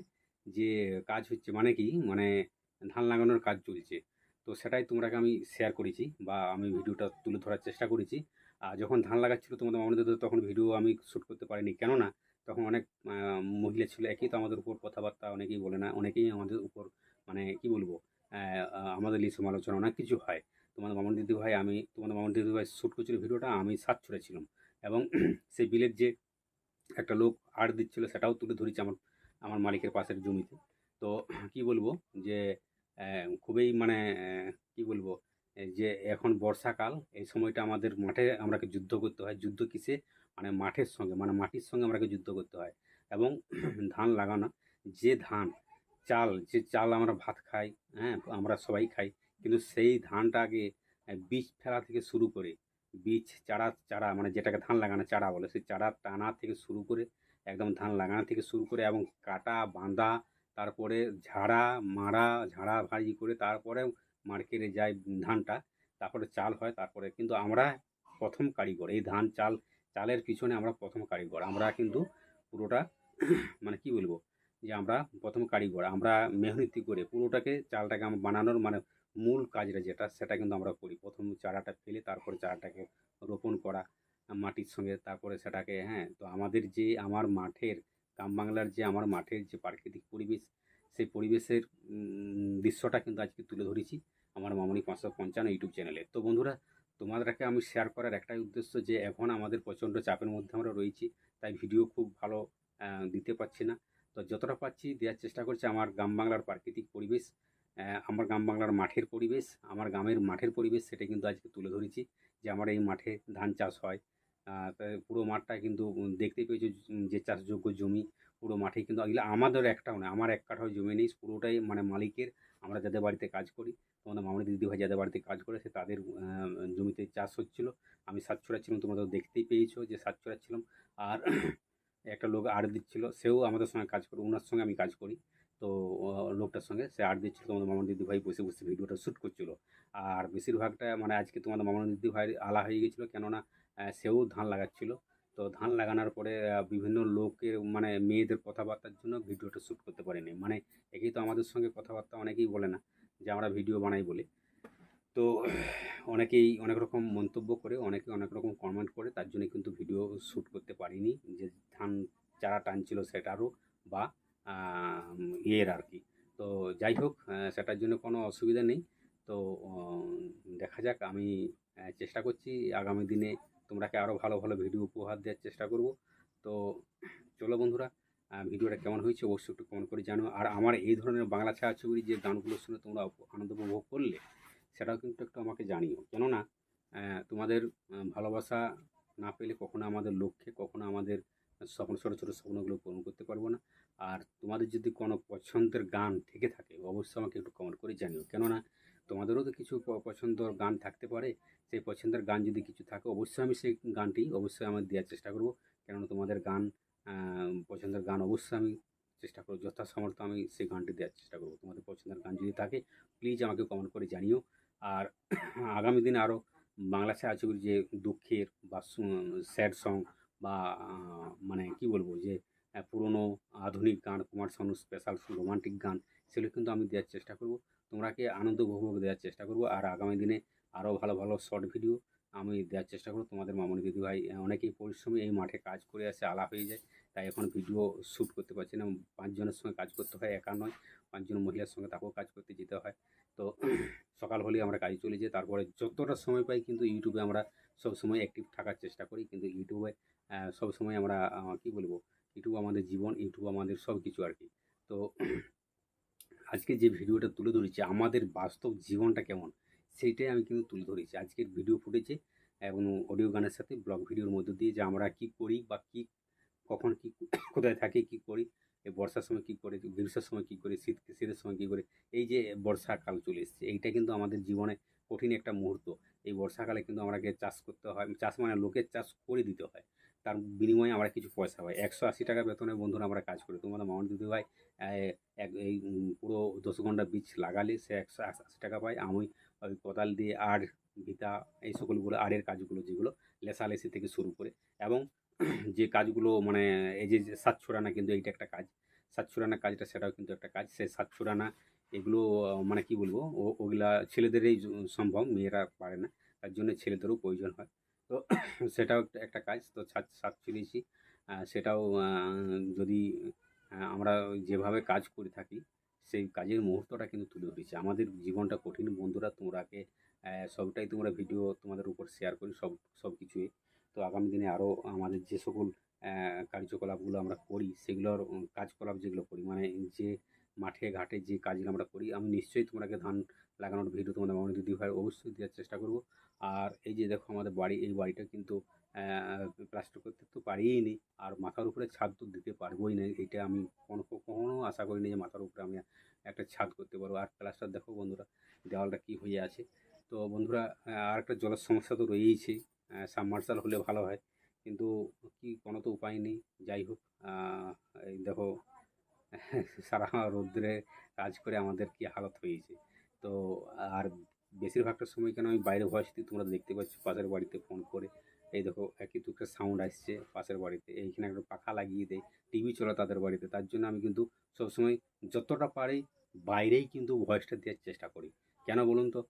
Speaker 9: যে কাজ হচ্ছে মানে কি মানে ধান লাগানোর কাজ চলছে। তো সেটাই তোমরাকে আমি শেয়ার করেছি বা আমি ভিডিওটা তুলে ধরার চেষ্টা করেছি। আর যখন ধান লাগাচ্ছিলো তোমাদের মামনিদের, তখন ভিডিও আমি শ্যুট করতে পারিনি, কেননা তখন অনেক মহিলা ছিল। একই তো আমাদের উপর কথাবার্তা অনেকেই বলে না, অনেকেই আমাদের উপর মানে কি বলবো আমাদের নিয়ে সমালোচনা অনেক কিছু হয়। তোমাদের মামনি দিদিভাই তোমাদের মামনি দিদিভাই শ্যুট করছিল ভিডিওটা, আমি সাত ছড়েছিলাম এবং সেই বিলের যে একটা লোক আড় দিচ্ছিল সেটাও তুলে ধরেছি আমার আমার মালিকের পাশের জমিতে। তো কি বলবো যে খুবই মানে কি বলবো যে এখন বর্ষাকাল, এই সময়টা আমাদের মাঠে আমরাকে যুদ্ধ করতে হয়। যুদ্ধ কিসে? মানে মাঠের সঙ্গে, মানে মাটির সঙ্গে আমরাকে যুদ্ধ করতে হয়। এবং ধান লাগানো, যে ধান চাল, যে চাল আমরা ভাত খাই, হ্যাঁ আমরা সবাই খাই, কিন্তু সেই ধানটাকে বীজ ফেলা থেকে শুরু করে বীজ চারা চারা মানে যেটাকে ধান লাগানো চারা বলে, সেই চারা টানা থেকে শুরু করে একদম ধান লাগানো থেকে শুরু করে এবং কাটা বাঁধা, তারপরে ঝাড়া মারা ঝাড়া ভাজি করে তারপরে মার্কেটে যায় ধানটা, তারপরে চাল হয়, তারপরে কিন্তু আমরা প্রথম কারিগর এই ধান চাল চালের পিছনে আমরা প্রথম কারিগর, আমরা কিন্তু পুরোটা মানে কি বলবো যে আমরা প্রথম কারিগর, আমরা মেহনতি করে পুরোটাকে চালটাকে আমরা বানানোর মানে মূল কাজটা যেটা সেটা কিন্তু আমরা করি। প্রথম চারাটা ফেলে তারপরে চারাটাকে রোপণ করা মাটির সঙ্গে, তারপরে সেটাকে হ্যাঁ। তো আমাদের যে আমার মাঠের গ্রাম বাংলার যে আমার মাঠের যে প্রাকৃতিক পরিবেশ, সেই পরিবেশের দৃশ্যটা কিন্তু আজকে তুলে ধরেছি আমার মামনি 555 ইউটিউব চ্যানেলে। তো বন্ধুরা, তোমাদেরকে আমি শেয়ার করার একটাই উদ্দেশ্য যে এখন আমাদের প্রচণ্ড চাপের মধ্যে আমরা রয়েছি, তাই ভিডিও খুব ভালো দিতে পারছি না। তো যতটা পাচ্ছি দেওয়ার চেষ্টা করছি আমার গ্রাম বাংলার প্রাকৃতিক পরিবেশ, আমার গ্রাম বাংলার মাঠের পরিবেশ, আমার গ্রামের মাঠের পরিবেশ, সেটা কিন্তু আজকে তুলে ধরেছি যে আমার এই মাঠে ধান চাষ হয়। তাই পুরো মাঠটা কিন্তু দেখতে পেয়েছো যে চাষযোগ্য জমি, পুরো মাঠে কিন্তু এগুলো আমাদের একটাও নয়, আমার এক কাঠাও জমি নেই, পুরোটাই মানে মালিকের। আমরা যাদের বাড়িতে কাজ করি, তোমাদের মামনি দিদিভাই যাদের বাড়িতে কাজ করে সে তাদের জমিতে চাষ হচ্ছিলো। আমি সাত ছড়াচ্ছিলাম, তোমরা তো দেখতেই পেয়েছো যে সাত ছড়াচ্ছিলাম। আর একটা লোক আড় দিচ্ছিল, সেও আমাদের সঙ্গে কাজ করে, ওনার সঙ্গে আমি কাজ করি। তো লোকটার সঙ্গে সে আড় দিচ্ছিল, তোমাদের মামনি দিদিভাই বসে বসে ভিডিওটা শ্যুট করছিল। আর বেশিরভাগটা মানে আজকে তোমাদের মামনি দিদিভাই আলা হয়ে গেছিলো, কেননা সেও ধান লাগাচ্ছিল। তো ধান লাগানোর পরে বিভিন্ন লোকের মানে মেয়েদের কথাবার্তার জন্য ভিডিওটা শ্যুট করতে পারিনি। মানে একেই তো আমাদের সঙ্গে কথাবার্তা অনেকেই বলে না যে আমরা ভিডিও বানাই বলে। তো অনেকেই অনেক রকম মন্তব্য করে, অনেকে অনেক রকম কমেন্ট করে, তার জন্য কিন্তু ভিডিও শ্যুট করতে পারিনি, যে ধান চারা টানছিল সেটারও বা ইয়ের আর কি। তো যাই হোক, সেটার জন্য কোনো অসুবিধা নেই। তো দেখা যাক, আমি চেষ্টা করছি আগামী দিনে তোমরাকে আরও ভালো ভালো ভিডিও উপহার দেওয়ার চেষ্টা করব। তো চলো বন্ধুরা, ভিডিওটা কেমন হয়েছে অবশ্যই একটু কমেন্ট করে জানো। আর আমার এই ধরনের বাংলা ছায়াছবির যে গানগুলো শুনে তোমরা আনন্দ উপভোগ করলে সেটাও কিন্তু একটু আমাকে জানিও, কেননা তোমাদের ভালোবাসা না পেলে কখনো আমাদের লক্ষ্যে, কখনো আমাদের স্বপ্ন ছোটো ছোটো স্বপ্নগুলো পূরণ করতে পারবো না। আর তোমাদের যদি কোনো পছন্দের গান থেকে থাকে অবশ্যই আমাকে একটু কমেন্ট করে জানিও, কেননা তোমাদেরও তো কিছু পছন্দের গান থাকতে পারে। সেই পছন্দের গান যদি কিছু থাকে অবশ্যই আমি সেই গানটি অবশ্যই আমার দেওয়ার চেষ্টা করব, কেননা তোমাদের গান পছন্দের গান অবশ্যই আমি চেষ্টা করব, যথাসামর্থ্য আমি সেই গানটি দেওয়ার চেষ্টা করব। তোমাদের পছন্দের গান যদি থাকে প্লিজ আমাকে কমেন্ট করে জানিও। আর আগামী দিনে আরও বাংলা ছায়াছবির যে দুঃখের বা স্যাড সং বা মানে কি বলবো যে পুরনো আধুনিক গান, কুমার শানু স্পেশাল রোমান্টিক গান, সেগুলো কিন্তু আমি দেওয়ার চেষ্টা করব, তোমরাকে আনন্দ উপভোগ দেওয়ার চেষ্টা করব। আর আগামী দিনে আরও ভালো ভালো শর্ট ভিডিও আমি দেওয়ার চেষ্টা করব। তোমাদের মামনি দিদিভাই অনেকেই পরিশ্রমী, এই মাঠে কাজ করে আসে, আলা হয়ে যায়, তাই এখন ভিডিও শ্যুট করতে পারছি না। 5 জনের সঙ্গে কাজ করতে হয়, একা নয়, 5 জন মহিলার সঙ্গে তাকেও কাজ করতে যেতে হয়। তো সকাল হলেই আমরা কাজে চলে যাই, তারপরে যতটা সময় পাই কিন্তু ইউটিউবে আমরা সবসময় অ্যাক্টিভ থাকার চেষ্টা করি। কিন্তু ইউটিউবে সবসময় আমরা কি বলবো, ইউটিউব আমাদের জীবন, ইউটিউব আমাদের সব কিছু আর কি। তো আজকে যে ভিডিওটা তুলে ধরেছি আমাদের বাস্তব জীবনটা কেমন সেইটাই আমি কিন্তু তুলে ধরেছি আজকের ভিডিও ফুটেজে এবং অডিও গানের সাথে ব্লগ ভিডিওর মধ্য দিয়ে, যে আমরা কি করি বা কি কখন কি কোথায় থাকি, কি করি, এই বর্ষার সময় কি করি, গ্রীষ্মের সময় কি করি, শীতের সময় কি করি। এই যে বর্ষাকাল চলে এসছে, এইটা কিন্তু আমাদের জীবনে কঠিন একটা মুহূর্ত। এই বর্ষাকালে কিন্তু আমাকে চাষ করতে হয়, চাষ মানে লোকের চাষ করে দিতে হয়, তার বিনিময়ে আমরা কিছু পয়সা পাই। 180 টাকা বেতনে বন্ধুরা আমরা কাজ করি। তোমাদের মামনি দিদিভাই এই পুরো 10 ঘন্টা বীজ লাগালে সে 180 টাকা পায়। আমি ওই কোদাল দিয়ে আড় ভিতা এই সকলগুলো আড়ের কাজগুলো, যেগুলো লেসালেসি থেকে শুরু করে, এবং যে কাজগুলো মানে এই যে সাত ছড়ানা, কিন্তু এইটা একটা কাজ, সাত ছড়ানা কাজটা সেটাও কিন্তু একটা কাজ। সে সাত ছড়ানা এগুলো মানে কি বলবো, ওগুলা ছেলেদেরই সম্ভব, মেয়েরা পারে না, তার জন্য ছেলেদেরও প্রয়োজন হয়। তো সেটাও একটা কাজ। তো সাত ছড়িয়েছি, সেটাও যদি আমরা যেভাবে কাজ করে থাকি সেই কাজের মুহূর্তটা কিন্তু তুলে ধরেছি। আমাদের জীবনটা কঠিন বন্ধুরা, তোমরাকে সবটাই তোমরা ভিডিও তোমাদের উপর শেয়ার করি সব কিছুই। তো আগামী দিনে আরও আমাদের যে সকল কার্যকলাপগুলো আমরা করি, সেগুলোর কাজকলাপ যেগুলো করি, মানে যে মাঠে ঘাটে যে কাজগুলো আমরা করি, আমি নিশ্চয়ই তোমাকে ধান লাগানোর ভিডিও তোমাদের মামনি দিদি ভাই অবশ্যই দেওয়ার চেষ্টা করব। আর এই যে দেখো আমাদের বাড়ি, এই বাড়িটা কিন্তু প্লাস্টার করতে তো পারিই নি, আর মাথার উপরে ছাদ তো দিতে পারবোই না। এটা আমি কখনো আশা করিনি যে মাথার উপরে আমি একটা ছাদ করতে পারবো। আর প্লাস্টার দেখো বন্ধুরা দেওয়ালটা কী হয়ে আছে। তো বন্ধুরা আর একটা জলের সমস্যা তো রয়েইছে, সাবমার্শাল হলে ভালো হয়, কিন্তু কি কোনো তো উপায় নেই। যাই হোক, এই দেখো সারা রৌদ্রে কাজ করে আমাদের কি হালত হয়েছে। তো আর বেশিরভাগটা সময় কেন আমি বাইরে ভয়েস দিই, তোমরা দেখতে পাচ্ছ পাশের বাড়িতে ফোন করে, এই দেখো একই তো একটা সাউন্ড আসছে পাশের বাড়িতে, এইখানে একটা পাখা লাগিয়ে দেয়, টিভি চলে তাদের বাড়িতে। তার জন্য আমি কিন্তু সবসময় যতটা পারি বাইরেই কিন্তু ভয়েসটা দেওয়ার চেষ্টা করি। কেন বলুন তো,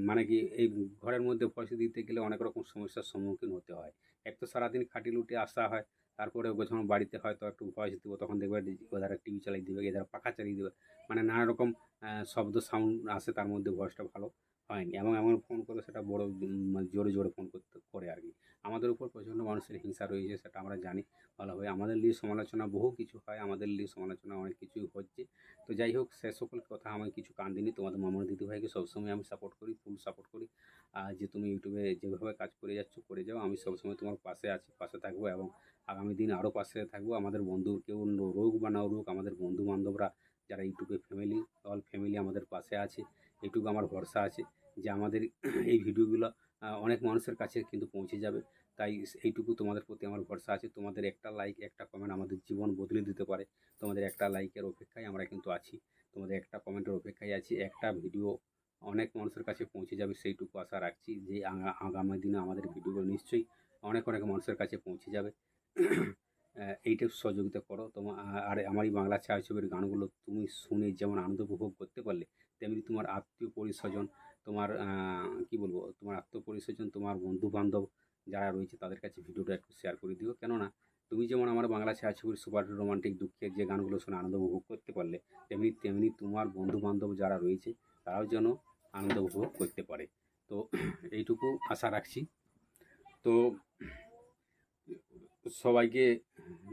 Speaker 9: মানে কি এই ঘরের মধ্যে ভয়েস দিতে গেলে অনেক রকম সমস্যার সম্মুখীন হতে হয়। এক তো সারাদিন খাটি লুটে আসা হয়, তারপরে যখন বাড়িতে হয়তো একটু ভয়েস দেবো তখন দেখবে ওদের টিভি চালিয়ে দেবে, এদের পাখা চালিয়ে দেবে, মানে নানা রকম শব্দ সাউন্ড আসে, তার মধ্যে ভয়েসটা ভালো হয়নি। এবং এমন ফোন করে সেটা বড় মানে জোরে জোরে ফোন করে আর কি। আমাদের উপর প্রচণ্ড মানুষের হিংসা রয়েছে, সেটা আমরা জানি ভালোভাবে। আমাদের নিয়ে সমালোচনা বহু কিছু হয়, আমাদের নিয়ে সমালোচনা অনেক কিছুই হচ্ছে। তো যাই হোক, সে সকল কথা আমি কিছু কান দিইনি। তোমাদের মামনি দিদিভাইকে সবসময় আমি সাপোর্ট করি, ফুল সাপোর্ট করি। আর যে তুমি ইউটিউবে যেভাবে কাজ করে যাচ্ছ করে যাও, আমি সবসময় তোমার পাশে আছি, পাশে থাকবো, এবং আগামী দিন আরও পাশে থাকবো। আমাদের বন্ধু কেউ রোগ বা না রোগ, আমাদের বন্ধু বান্ধবরা যারা ইউটিউবে ফ্যামিলি, অল ফ্যামিলি আমাদের পাশে আছে, এইটুকু আমার ভরসা আছে যে আমাদের এই ভিডিওগুলো অনেক মানুষের কাছে কিন্তু পৌঁছে যাবে। তাই এইটুকু তোমাদের প্রতি আমার ভরসা আছে। তোমাদের একটা লাইক, একটা কমেন্ট আমাদের জীবন বদলে দিতে পারে। তোমাদের একটা লাইকের অপেক্ষায় আমরা কিন্তু আছি, তোমাদের একটা কমেন্টের অপেক্ষায় আছি। একটা ভিডিও অনেক মানুষের কাছে পৌঁছে যাবে সেইটুকু আশা রাখছি, যে আগামী দিনে আমাদের ভিডিওগুলো নিশ্চয়ই অনেক অনেক মানুষের কাছে পৌঁছে যাবে। এইটা সহযোগিতা করো তোমার। আর আমার এই বাংলা ছায়াছবির গানগুলো তুমি শুনে যেমন আনন্দ উপভোগ করতে পারলে, তেমনি তোমার আত্মীয় পরিস্বজন, তোমার কি বলবো, তোমার আত্মীয় পরিস্বজন, তোমার বন্ধু বান্ধব যারা রয়েছে তাদের কাছে ভিডিওটা একটু শেয়ার করে দিও। কেননা তুমি যেমন আমার বাংলা ছায়াছবির সুপার রোমান্টিক দুঃখের যে গানগুলো শুনে আনন্দ উপভোগ করতে পারলে, তেমনি তেমনি তোমার বন্ধু বান্ধব যারা রয়েছে তারাও যেন আনন্দ উপভোগ করতে পারে। তো এইটুকু আশা রাখছি। তো সবাইকে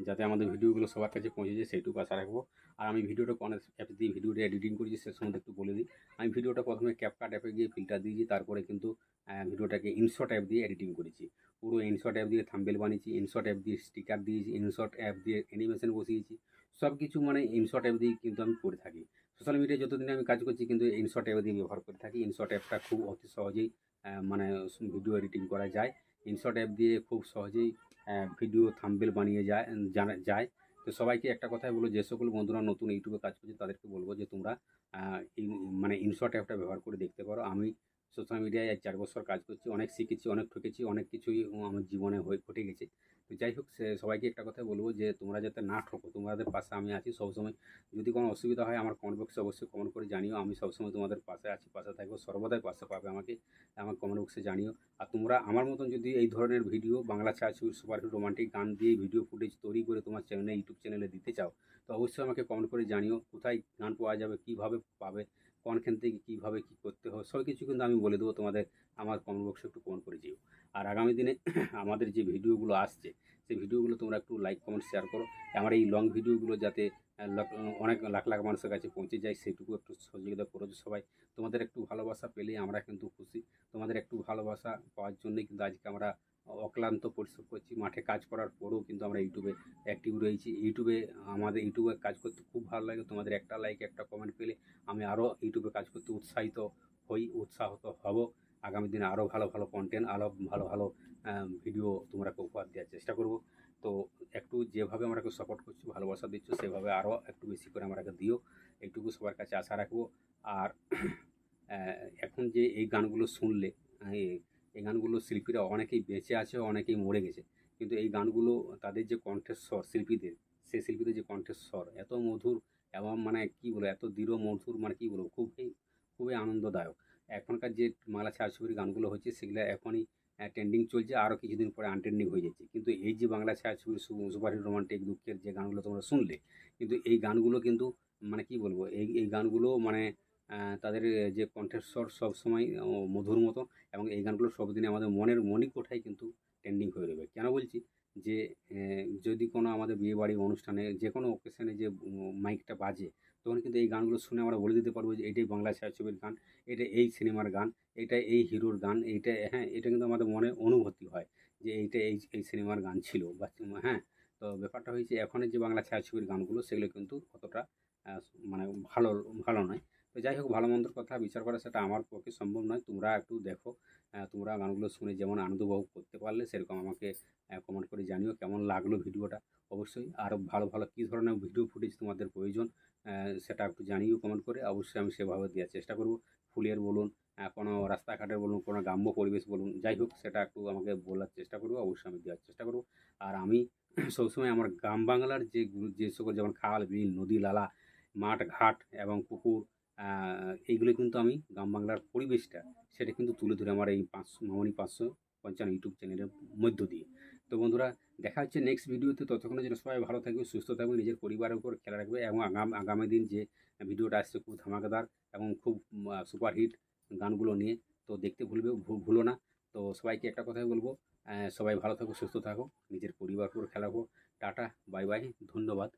Speaker 9: যাতে আমাদের ভিডিওগুলো সবার কাছে পৌঁছে যায় সেইটুকু আশা রাখবো। আর আমি ভিডিওটা কোন অ্যাপ দিয়ে ভিডিওটা এডিটিং করেছি সে সম্বন্ধে একটু বলে দিই। আমি ভিডিওটা প্রথমে ক্যাপকাট অ্যাপে গিয়ে ফিল্টার দিয়েছি, তারপরে কিন্তু ভিডিওটাকে ইনশট অ্যাপ দিয়ে এডিটিং করেছি। পুরো ইনশট অ্যাপ দিয়ে থাম্বনেল বানিয়েছি, ইনশট অ্যাপ দিয়ে স্টিকার দিয়েছি, ইনশট অ্যাপ দিয়ে অ্যানিমেশন বসিয়েছি, সব কিছু মানে ইনশট অ্যাপ দিয়ে কিন্তু আমি করে থাকি। সোশ্যাল মিডিয়ায় যতদিন আমি কাজ করছি কিন্তু ইনশট অ্যাপ দিয়ে ব্যবহার করে থাকি। ইনশট অ্যাপটা খুব অতি সহজেই মানে ভিডিও এডিটিং করা যায়। ইনশট অ্যাপ দিয়ে খুব সহজেই ভিডিও থাম্বনেল বানিয়ে যায়। তো সবাইকে একটা কথাই বলবো, যে সকল বন্ধুরা নতুন ইউটিউবে কাজ করছে তাদেরকে বলবো যে তোমরা মানে ইনশট অ্যাপটা ব্যবহার করে দেখতে পারো। আমি সোশ্যাল মিডিয়ায় 4 বছর কাজ করছি, অনেক শিখেছি, অনেক ঠকেছি, অনেক কিছুই আমার জীবনে ঘটে গেছে। তো যাই হোক, সবাইকে একটা কথাই বলবো যে তোমরা যাতে না ঠকো, তোমাদের পাশে আমি আছি সবসময়। যদি কোনো অসুবিধা হয় আমার কমেন্ট বক্সে অবশ্যই কমেন্ট করে জানিও। আমি সবসময় তোমাদের পাশে আছি, পাশে থাকবো, সর্বদাই পাশে পাবে আমাকে, আমার কমেন্ট বক্সে জানিও। আর তোমরা আমার মতন যদি এই ধরনের ভিডিও বাংলা ছায়াছবির সুপারহিট রোমান্টিক গান দিয়ে ভিডিও ফুটেজ তৈরি করে তোমার চ্যানেলে, ইউটিউব চ্যানেলে দিতে চাও, তো অবশ্যই আমাকে কমেন্ট করে জানিও কোথায় গান পাওয়া যাবে, কীভাবে পাবে, কোনখান থেকে কীভাবে কী করতে হবে, সব কিছু কিন্তু আমি বলে দেবো তোমাদের। আমার কমেন্ট বক্সে একটু কমেন্ট করে দিও। আর আগামী দিনে আমাদের যে ভিডিওগুলো আসছে সেই ভিডিওগুলো তোমরা একটু লাইক কমেন্ট শেয়ার করো। আমার এই লং ভিডিওগুলো যাতে অনেক লাখ লাখ মানুষের কাছে পৌঁছে যায় সেইটুকু একটু সহযোগিতা করো সবাই। তোমাদের একটু ভালোবাসা পেলে আমরা কিন্তু খুশি। তোমাদের একটু ভালোবাসা পাওয়ার জন্যই কিন্তু আজকে আমরা অক্লান্ত পরিশ্রম করছি। মাঠে কাজ করার পরেও কিন্তু আমরা ইউটিউবে অ্যাক্টিভ রয়েছি। আমাদের ইউটিউবে কাজ করতে খুব ভালো লাগে। তোমাদের একটা লাইক, একটা কমেন্ট পেলে আমি আরও ইউটিউবে কাজ করতে উৎসাহিত হব। আগামী দিনে আরও ভালো ভালো কন্টেন্ট, আরও ভালো ভালো ভিডিও তোমরাকে উপহার দেওয়ার চেষ্টা করব। তো একটু যেভাবে আমাকে সাপোর্ট করছো, ভালোবাসা দিচ্ছ, সেভাবে আরও একটু বেশি করে আমাকে দিও, এইটুকু সবার কাছে আশা রাখবো। আর এখন যে এই গানগুলো শুনলে, এই গানগুলো শিল্পীরা অনেকেই বেঁচে আছে, অনেকেই মরে গেছে, কিন্তু এই গানগুলো তাদের যে কণ্ঠস্বর সেই শিল্পীদের যে কণ্ঠস্বর এত মধুর, এবং মানে কী বলবো, এত দৃঢ় মধুর, মানে কী বলবো, খুবই আনন্দদায়ক। এখনকার যে বাংলা ছায়াছবির গানগুলো হচ্ছে সেগুলো এখনই ট্রেন্ডিং চলছে, আরও কিছুদিন পরে আনট্রেন্ডিং হয়ে যাচ্ছে। কিন্তু এই যে বাংলা ছায়াছবির সুপারহিট রোমান্টিক দুঃখের যে গানগুলো তোমরা শুনলে, কিন্তু এই গানগুলো কিন্তু মানে কী বলবো, এই গানগুলো মানে তাদের যে কণ্ঠস্বর সবসময় মধুর মতো, এবং এই গানগুলো সবদিনে আমাদের মনিকোঠায় কিন্তু ট্রেন্ডিং হয়ে রইবে। কেন বলছি যে যদি যদি কোনো আমাদের বিয়ে বাড়ি অনুষ্ঠানে যে কোনো অকেশনে যে মাইকটা বাজে, তখন কিন্তু এই গানগুলো শুনে আমরা বলে দিতে পারবো যে এটাই বাংলা ছায়াছবির গান, এটা এই সিনেমার গান, এটা এই হিরোর গান, এইটা হ্যাঁ, এটা কিন্তু আমাদের মনে অনুভূতি হয় যে এইটা এই সিনেমার গান ছিল বা হ্যাঁ। তো ব্যাপারটা হয়েছে এখনের যে বাংলা ছায়াছবির গানগুলো সেগুলো কিন্তু অতটা মানে ভালো ভালো নয়। তো যাই হোক, ভালো মন্দর কথা বিচার করা সেটা আমার পক্ষে সম্ভব নয়। তোমরা একটু দেখো, তোমরা গানগুলো শুনে যেমন আনন্দ উপভোগ করতে পারলে সেরকম আমাকে কমেন্ট করে জানিও কেমন লাগলো ভিডিওটা। অবশ্যই আরও ভালো ভালো কী ধরনের ভিডিও ফুটেজ তোমাদের প্রয়োজন সেটা একটু জানিও কমেন্ট করে। অবশ্যই আমি সেভাবে দেওয়ার চেষ্টা করব। ফুলের বলুন, কোনো রাস্তাঘাটের বলুন, কোনো গ্রাম্য পরিবেশ বলুন, যাই হোক সেটা একটু আমাকে বলার চেষ্টা করবো। অবশ্যই আমি দেওয়ার চেষ্টা করব। আর আমি সবসময় আমার গ্রাম বাংলার যে সকল যেমন খাল, বিল, নদী, নালা, মাঠ, ঘাট এবং পুকুর, এইগুলো কিন্তু আমি গ্রাম বাংলার পরিবেশটা সেটা কিন্তু তুলে ধরে আমার এই মামনি 555 ইউটিউব চ্যানেলের মধ্য দিয়ে। তো বন্ধুরা, দেখা হচ্ছে নেক্সট ভিডিওতে। ততক্ষণের জন্য সবাই ভালো থাকবে, সুস্থ থাকবে, নিজের পরিবারের উপর খেয়াল রাখবে এবং আগামী দিন যে ভিডিওটা আসছে খুব ধামাকাদার এবং খুব সুপারহিট গানগুলো নিয়ে, তো দেখতে ভুলো না। তো সবাইকে একটা কথাই বলবো, সবাই ভালো থাকো, সুস্থ থাকো, নিজের পরিবারের উপর খেয়াল রাখো। টাটা, বাই বাই, ধন্যবাদ।